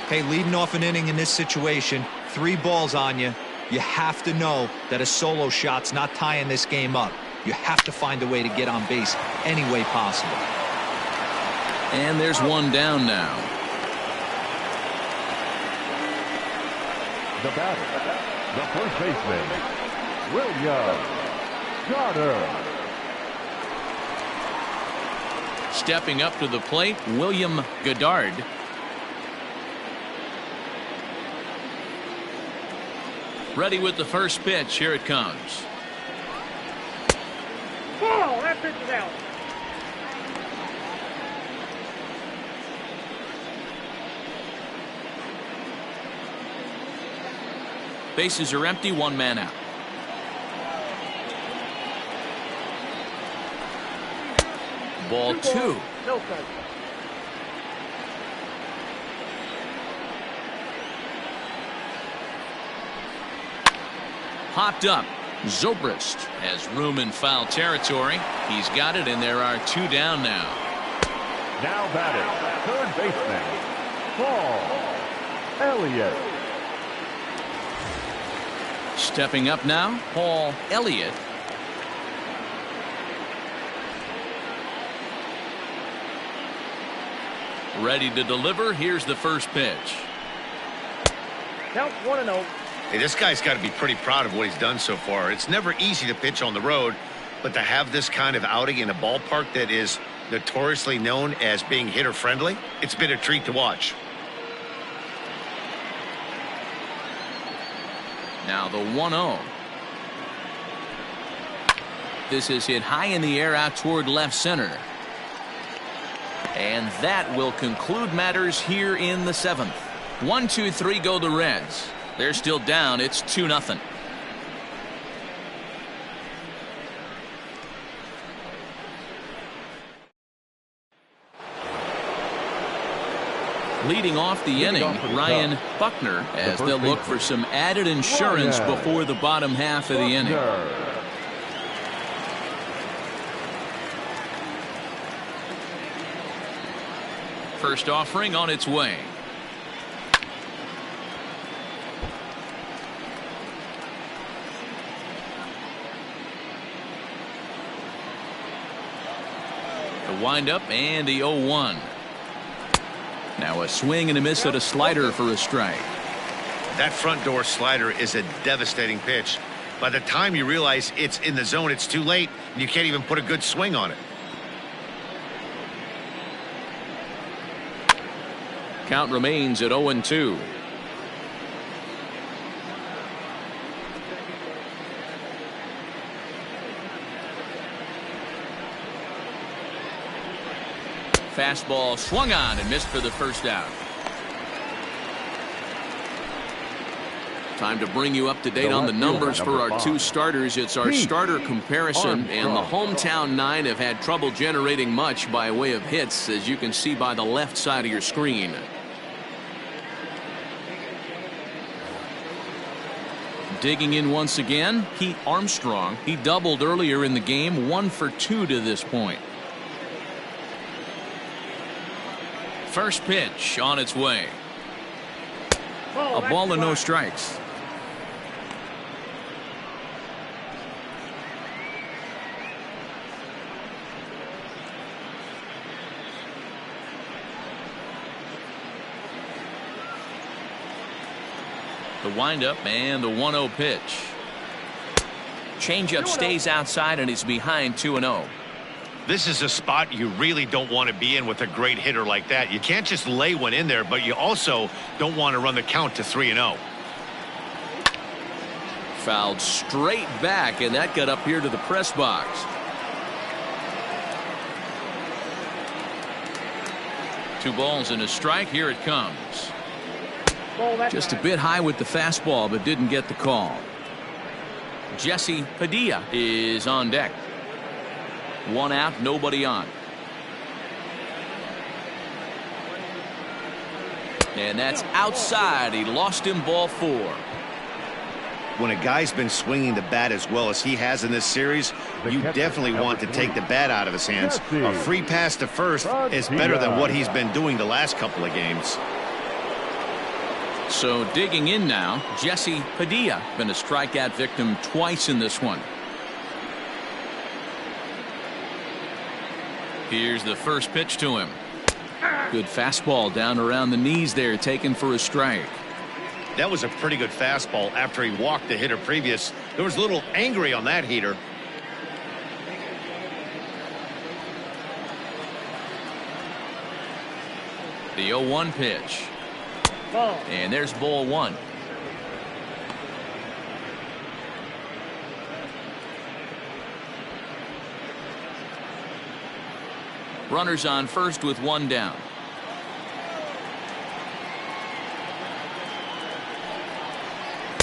Hey, leading off an inning in this situation, 3 balls on you. You have to know that a solo shot's not tying this game up. You have to find a way to get on base any way possible. And there's one down now. The batter, the first baseman, William Goddard. Stepping up to the plate, William Goddard. Ready with the first pitch. Here it comes. Ball. That pitch is out. Bases are empty. 1 man out. Ball 2. No strike. Hopped up. Zobrist has room in foul territory. He's got it, and there are 2 down now. Now batting, third baseman, Paul Elliott. Stepping up now, Paul Elliott. Ready to deliver. Here's the first pitch. Count 1-0. Hey, this guy's got to be pretty proud of what he's done so far. It's never easy to pitch on the road, but to have this kind of outing in a ballpark that is notoriously known as being hitter-friendly, it's been a treat to watch. Now the 1-0. This is hit high in the air out toward left center. And that will conclude matters here in the 7th. 1-2-3 go the Reds. They're still down. It's 2-0. Leading off the inning, Ryan Buckner, as they'll look for some added insurance before the bottom half of the inning. First offering on its way. The windup and the 0-1. Now a swing and a miss at a slider for a strike. That front door slider is a devastating pitch. By the time you realize it's in the zone, it's too late, and you can't even put a good swing on it. Count remains at 0-2. Fastball swung on and missed for the first out. Time to bring you up to date on the numbers for our 2 starters. It's our starter comparison, and the hometown 9 have had trouble generating much by way of hits, as you can see by the left side of your screen. Digging in once again, Pete Armstrong. He doubled earlier in the game, 1 for 2 to this point. First pitch on its way. A ball and no strikes. The windup and the 1-0 pitch. Changeup stays outside and he's behind 2-0. This is a spot you really don't want to be in with a great hitter like that. You can't just lay one in there, but you also don't want to run the count to 3-0. Fouled straight back, and that got up here to the press box. Two balls and a strike. Here it comes. Just a bit high with the fastball, but didn't get the call. Jesse Padilla is on deck. One out, nobody on. And that's outside. He lost him, ball 4. When a guy's been swinging the bat as well as he has in this series, you definitely want to take the bat out of his hands. A free pass to first is better than what he's been doing the last couple of games. So digging in now, Jesse Padilla, been a strikeout victim twice in this one. Here's the first pitch to him. Good fastball down around the knees there, taken for a strike. That was a pretty good fastball after he walked the hitter previous. There was a little angry on that heater. The 0-1 pitch. And there's ball 1. Runners on first with 1 down.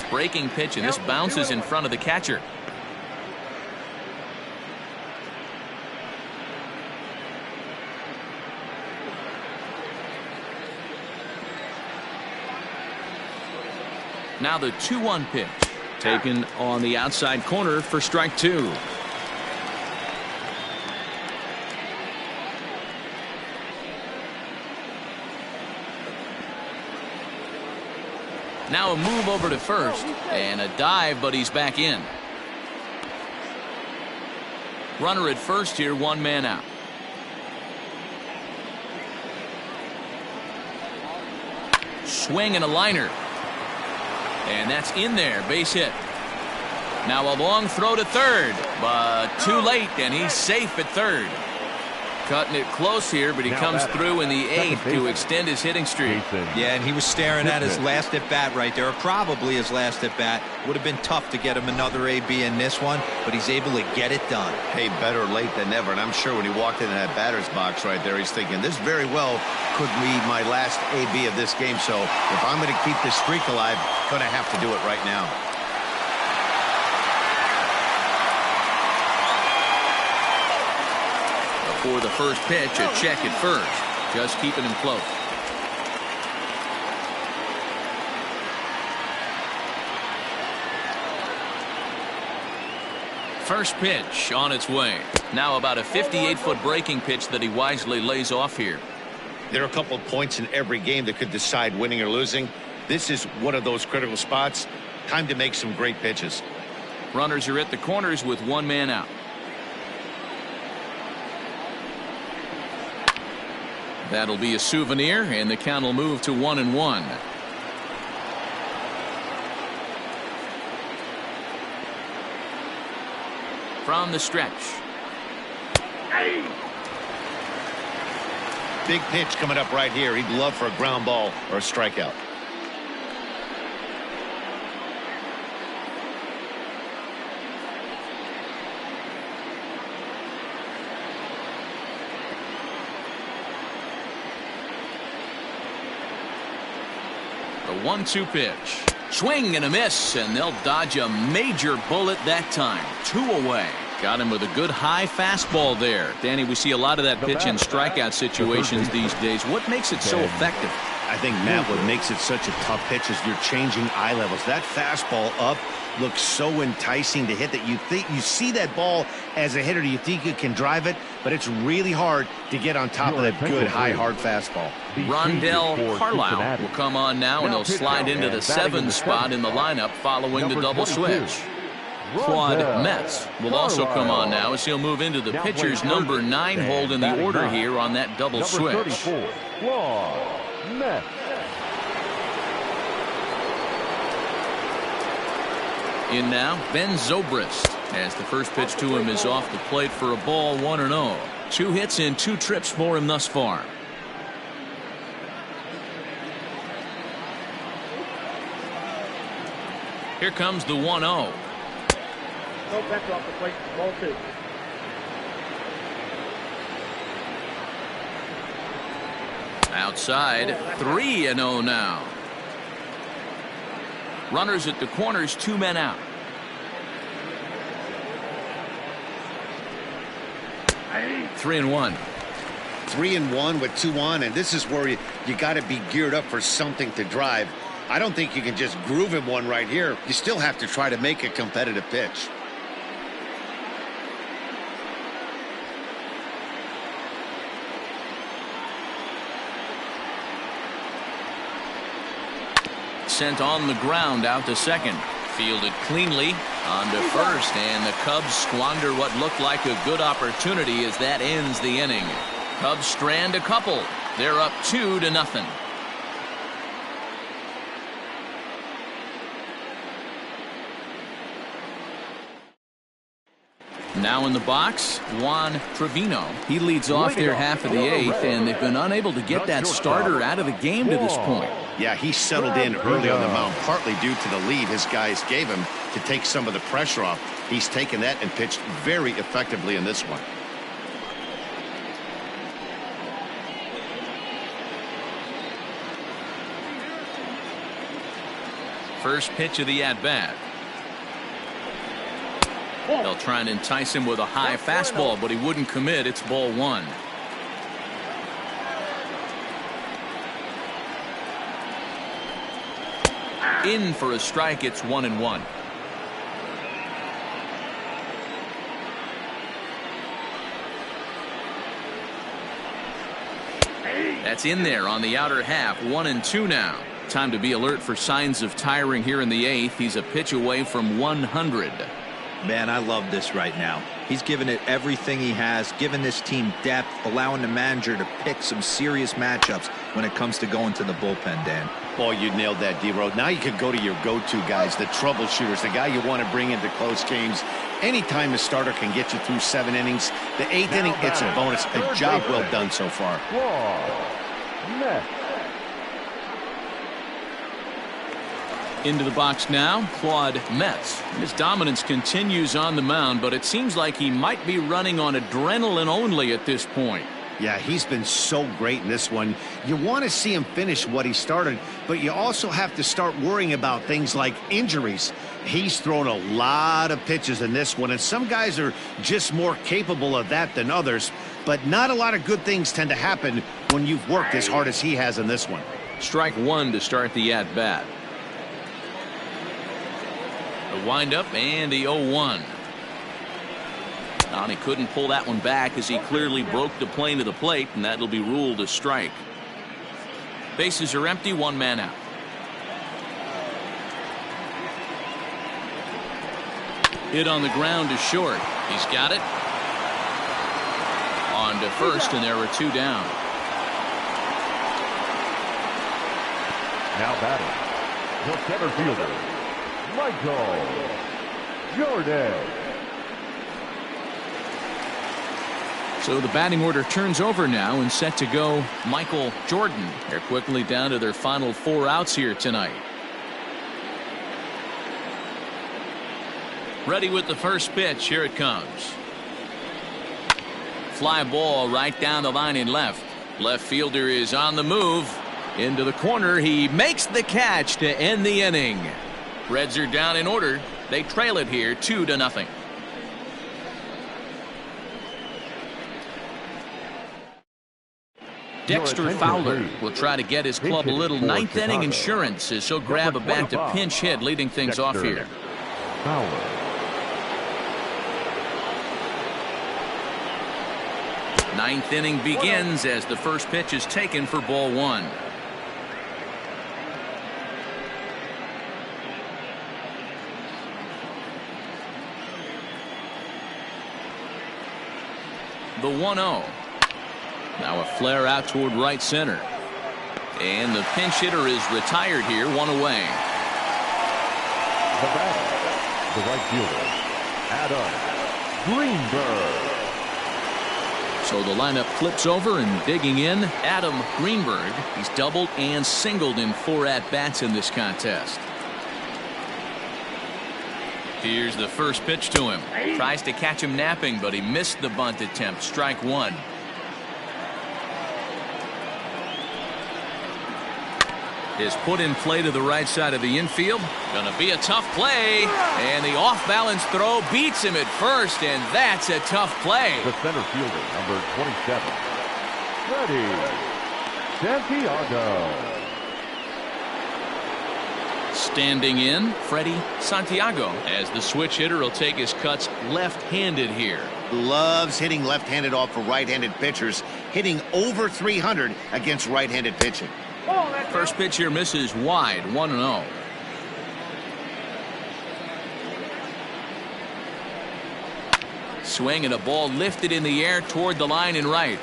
Breaking pitch, and this bounces in front of the catcher. Now the 2-1 pitch, taken on the outside corner for strike 2. Now a move over to first and a dive, but he's back in. Runner at first here, 1 man out. Swing and a liner. And that's in there, base hit. Now a long throw to third, but too late, and he's safe at third. Cutting it close here, but he comes through in the 8th to extend his hitting streak. Yeah, and he was staring at his last at bat right there, or probably his last at bat. Would have been tough to get him another AB in this one, but he's able to get it done. Hey, better late than never, and I'm sure when he walked into that batter's box right there, he's thinking, this very well could be my last AB of this game, so if I'm going to keep this streak alive, going to have to do it right now. For the first pitch, a check at first, just keeping him close. First pitch on its way. Now about a 58-foot breaking pitch that he wisely lays off here. There are a couple of points in every game that could decide winning or losing. This is one of those critical spots. Time to make some great pitches. Runners are at the corners with 1 man out. That'll be a souvenir, and the count will move to 1-1. From the stretch. Big pitch coming up right here. He'd love for a ground ball or a strikeout. The 1-2 pitch. Swing and a miss, and they'll dodge a major bullet that time. 2 away. Got him with a good high fastball there. Danny, we see a lot of that pitch in strikeout situations these days. What makes it so effective? I think, Matt, what makes it such a tough pitch is you're changing eye levels. That fastball up looks so enticing to hit that you think you see that ball as a hitter. You think you can drive it, but it's really hard to get on top of that good high hard fastball. Rondell Carlisle will come on now, and he'll slide into the 7 spot in the lineup following the double switch. Claude Metz will also come on now as he'll move into the pitcher's number 9 hold in the order here on that double switch. In now, Ben Zobrist, as the first pitch to him is off the plate for a ball, 1-0. 2 hits and 2 trips for him thus far. Here comes the 1-0. No, that's off the plate. Ball 2. Outside, 3-0 now. Runners at the corners, 2 men out. 3-1. 3-1 with 2 on, and this is where you got to be geared up for something to drive. I don't think you can just groove him one right here. You still have to try to make a competitive pitch. Sent on the ground out to second. Fielded cleanly on to first, and the Cubs squander what looked like a good opportunity as that ends the inning. Cubs strand a couple. They're up 2-0. Now in the box, Juan Trevino. He leads off their half of the 8th, and they've been unable to get that starter out of the game to this point. Yeah, he settled in early on the mound, partly due to the lead his guys gave him to take some of the pressure off. He's taken that and pitched very effectively in this one. First pitch of the at-bat. They'll try and entice him with a high fastball, but he wouldn't commit. It's ball 1. In for a strike. It's 1-1. That's in there on the outer half. 1-2 now. Time to be alert for signs of tiring here in the 8th. He's a pitch away from 100. Man, I love this right now. He's given it everything he has, given this team depth, allowing the manager to pick some serious matchups when it comes to going to the bullpen, Dan. Boy, you nailed that, D-Road. Now you could go to your go-to guys, the troubleshooters, the guy you want to bring into close games. Anytime a starter can get you through 7 innings, the 8th inning, it's a bonus. A job well done so far. Into the box now, Claude Metz. His dominance continues on the mound, but it seems like he might be running on adrenaline only at this point. Yeah, he's been so great in this one. You want to see him finish what he started, but you also have to start worrying about things like injuries. He's thrown a lot of pitches in this one, and some guys are just more capable of that than others, but not a lot of good things tend to happen when you've worked as hard as he has in this one. Strike 1 to start the at-bat. The windup and the 0-1. And he couldn't pull that one back as he clearly broke the plane to the plate, and that'll be ruled a strike. Bases are empty, 1 man out. Hit on the ground to short. He's got it. On to first, and there are 2 down. Now batting, the center fielder, Michael Jordan. So the batting order turns over now and set to go Michael Jordan. They're quickly down to their final 4 outs here tonight. Ready with the first pitch. Here it comes. Fly ball right down the line in left. Left fielder is on the move. Into the corner. He makes the catch to end the inning. Reds are down in order. They trail it here 2-0. Dexter Fowler will try to get his club a little 9th inning insurance as he'll grab a bat to pinch hit, leading things off here. Fowler. 9th inning begins as the first pitch is taken for ball 1. The 1-0. Now a flare out toward right center. And the pinch hitter is retired here, 1 away. The batter, the right fielder, Adam Greenberg. So the lineup flips over, and digging in, Adam Greenberg. He's doubled and singled in 4 at-bats in this contest. Here's the first pitch to him. Tries to catch him napping, but he missed the bunt attempt. Strike 1. Is put in play to the right side of the infield. Gonna be a tough play. And the off-balance throw beats him at first, and that's a tough play. The center fielder, number 27, Freddie Santiago. Standing in, Freddie Santiago, as the switch hitter will take his cuts left-handed here. Loves hitting left-handed off for right-handed pitchers, hitting over 300 against right-handed pitching. First pitch here misses wide, 1-0. Swing and a ball lifted in the air toward the line and right.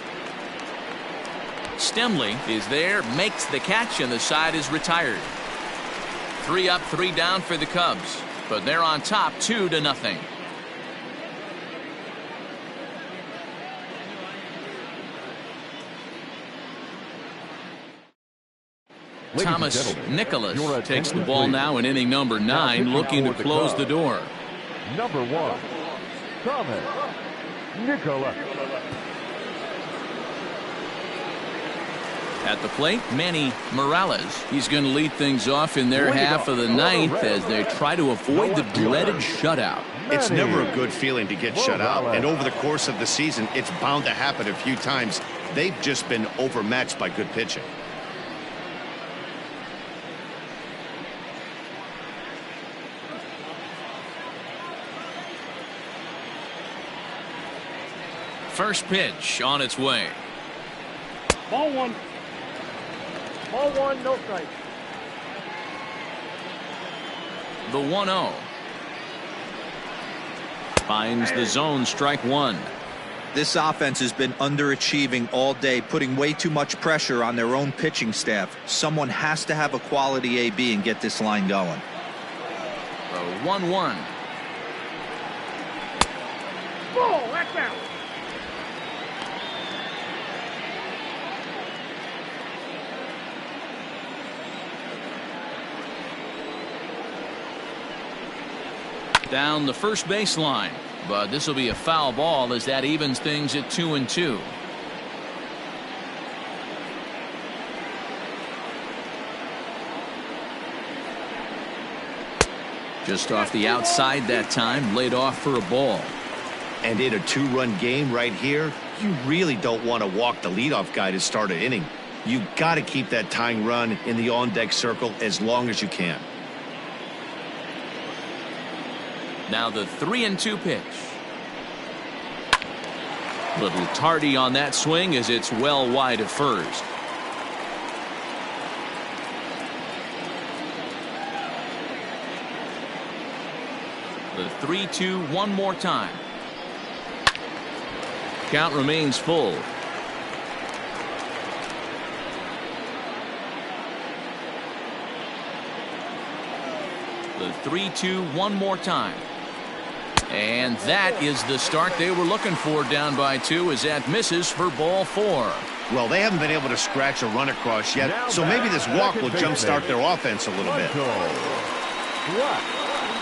Stemley is there, makes the catch, and the side is retired. 3 up, 3 down for the Cubs, but they're on top 2-0. Thomas Nicholas takes the ball now in inning number 9, looking to close the door. Number 1, Thomas Nicholas. At the plate, Manny Morales. He's going to lead things off in their half of the 9th as they try to avoid the dreaded shutout. It's never a good feeling to get shut out, and over the course of the season, it's bound to happen a few times. They've just been overmatched by good pitching. First pitch on its way. Ball 1. Ball 1, no strike. The 1-0. Finds the zone, strike 1. This offense has been underachieving all day, putting way too much pressure on their own pitching staff. Someone has to have a quality AB and get this line going. The 1-1. Ball, that's out. Down the first baseline, but this will be a foul ball as that evens things at 2-2. Just off the outside that time, laid off for a ball. And in a 2-run game right here, you really don't want to walk the leadoff guy to start an inning. You got to keep that tying run in the on-deck circle as long as you can. Now the 3-2 pitch. Little tardy on that swing as it's well wide of first. The 3-2 one more time. Count remains full. The 3-2 one more time. And that is the start they were looking for, down by 2, as that misses for ball 4. Well, they haven't been able to scratch a run across yet, so maybe this walk will jumpstart their offense a little bit.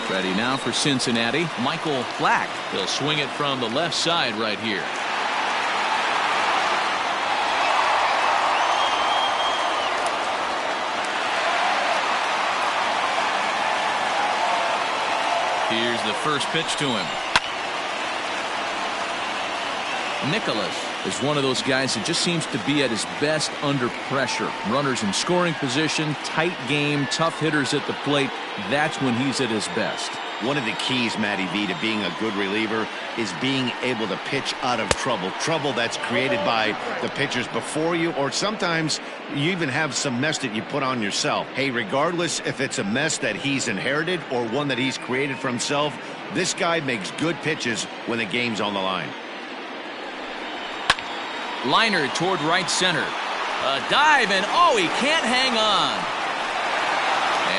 Ready now for Cincinnati, Michael Black. They'll swing it from the left side right here. Here's the first pitch to him. Nicholas is one of those guys that just seems to be at his best under pressure. Runners in scoring position, tight game, tough hitters at the plate. That's when he's at his best. One of the keys, Matty V, to being a good reliever is being able to pitch out of trouble. Trouble that's created by the pitchers before you, or sometimes you even have some mess that you put on yourself. Hey, regardless if it's a mess that he's inherited or one that he's created for himself, this guy makes good pitches when the game's on the line. Liner toward right center. A dive, and oh, he can't hang on.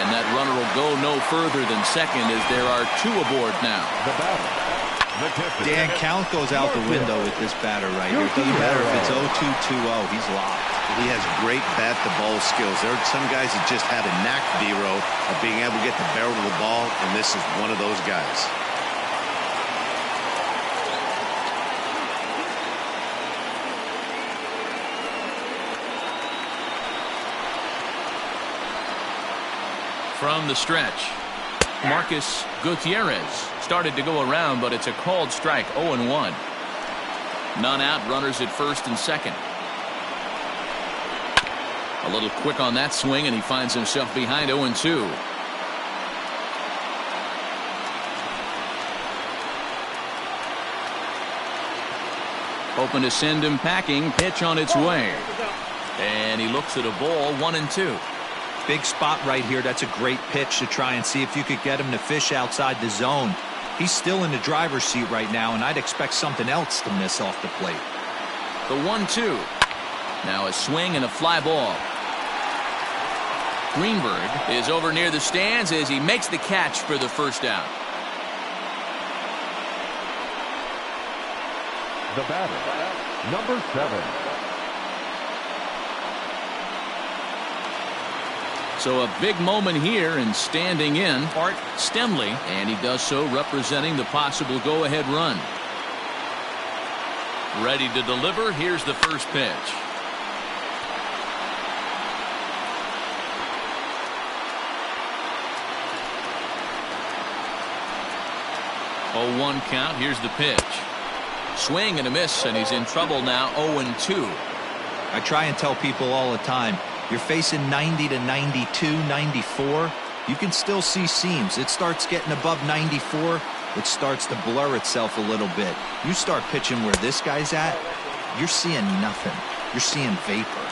And that runner will go no further than second as there are 2 aboard now. The batter, Dan, count goes out the window with this batter right here. It doesn't matter if it's 0-2-2-0. He's locked. He has great bat-to-ball skills. There are some guys that just have a knack, Vero, of being able to get the barrel of the ball, and this is one of those guys. From the stretch, Marcus Gutierrez started to go around, but it's a called strike. 0-1. None out, runners at first and second. A little quick on that swing, and he finds himself behind 0-2. Hoping to send him packing. Pitch on its way. And he looks at a ball. 1-2. Big spot right here. That's a great pitch to try and see if you could get him to fish outside the zone. He's still in the driver's seat right now, and I'd expect something else to miss off the plate. The 1-2. Now a swing and a fly ball. Greenberg is over near the stands as he makes the catch for the first out. The batter, number 7. So a big moment here, and standing in, Art Stemley, and he does so representing the possible go-ahead run. Ready to deliver. Here's the first pitch. Oh, 1 count. Here's the pitch. Swing and a miss, and he's in trouble now. 0-2. I try and tell people all the time, you're facing 90 to 92, 94. You can still see seams. It starts getting above 94. It starts to blur itself a little bit. You start pitching where this guy's at, you're seeing nothing. You're seeing vapor.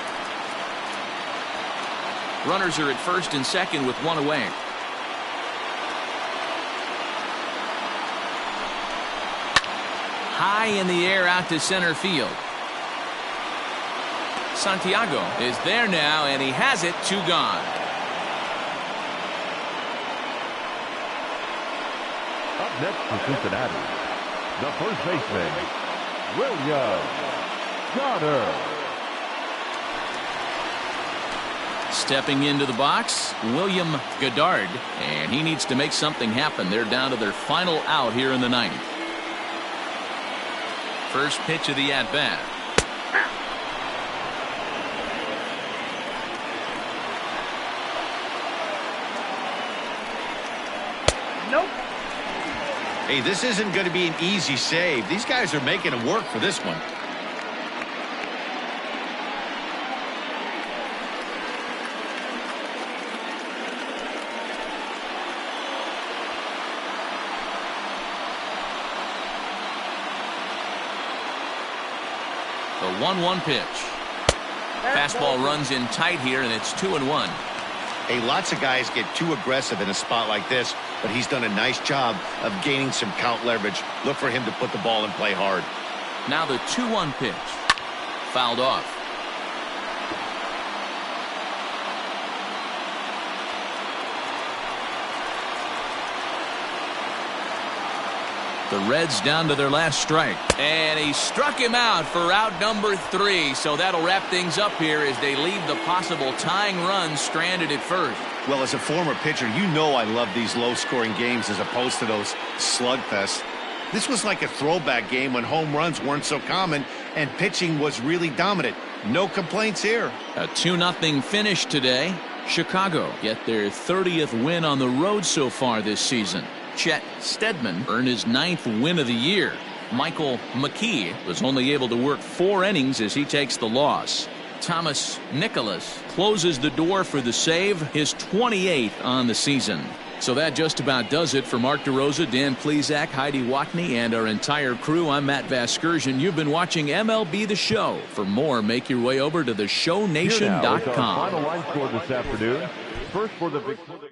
Runners are at first and second with 1 away. High in the air out to center field. Santiago is there now, and he has it. 2 gone. Up next for Cincinnati, the first baseman, William Goddard. Stepping into the box, William Goddard, and he needs to make something happen. They're down to their final out here in the 9th. First pitch of the at-bat. Nope. Hey, this isn't going to be an easy save. These guys are making it work for this one. The 1-1 pitch. Fastball runs in tight here, and it's 2-1. Hey, lots of guys get too aggressive in a spot like this, but he's done a nice job of gaining some count leverage. Look for him to put the ball in play hard. Now the 2-1 pitch. Fouled off. The Reds down to their last strike. And he struck him out for out number 3. So that'll wrap things up here as they leave the possible tying run stranded at first. Well, as a former pitcher, you know I love these low-scoring games as opposed to those slugfests. This was like a throwback game when home runs weren't so common and pitching was really dominant. No complaints here. A 2-0 finish today. Chicago get their 30th win on the road so far this season. Chet Steadman earned his 9th win of the year. Michael McKee was only able to work 4 innings as he takes the loss. Thomas Nicholas closes the door for the save, his 28th on the season. So that just about does it for Mark DeRosa, Dan Plesac, Heidi Watney, and our entire crew. I'm Matt Vasgersian. You've been watching MLB The Show. For more, make your way over to theshownation.com. Final line score this afternoon. First for the Victoria.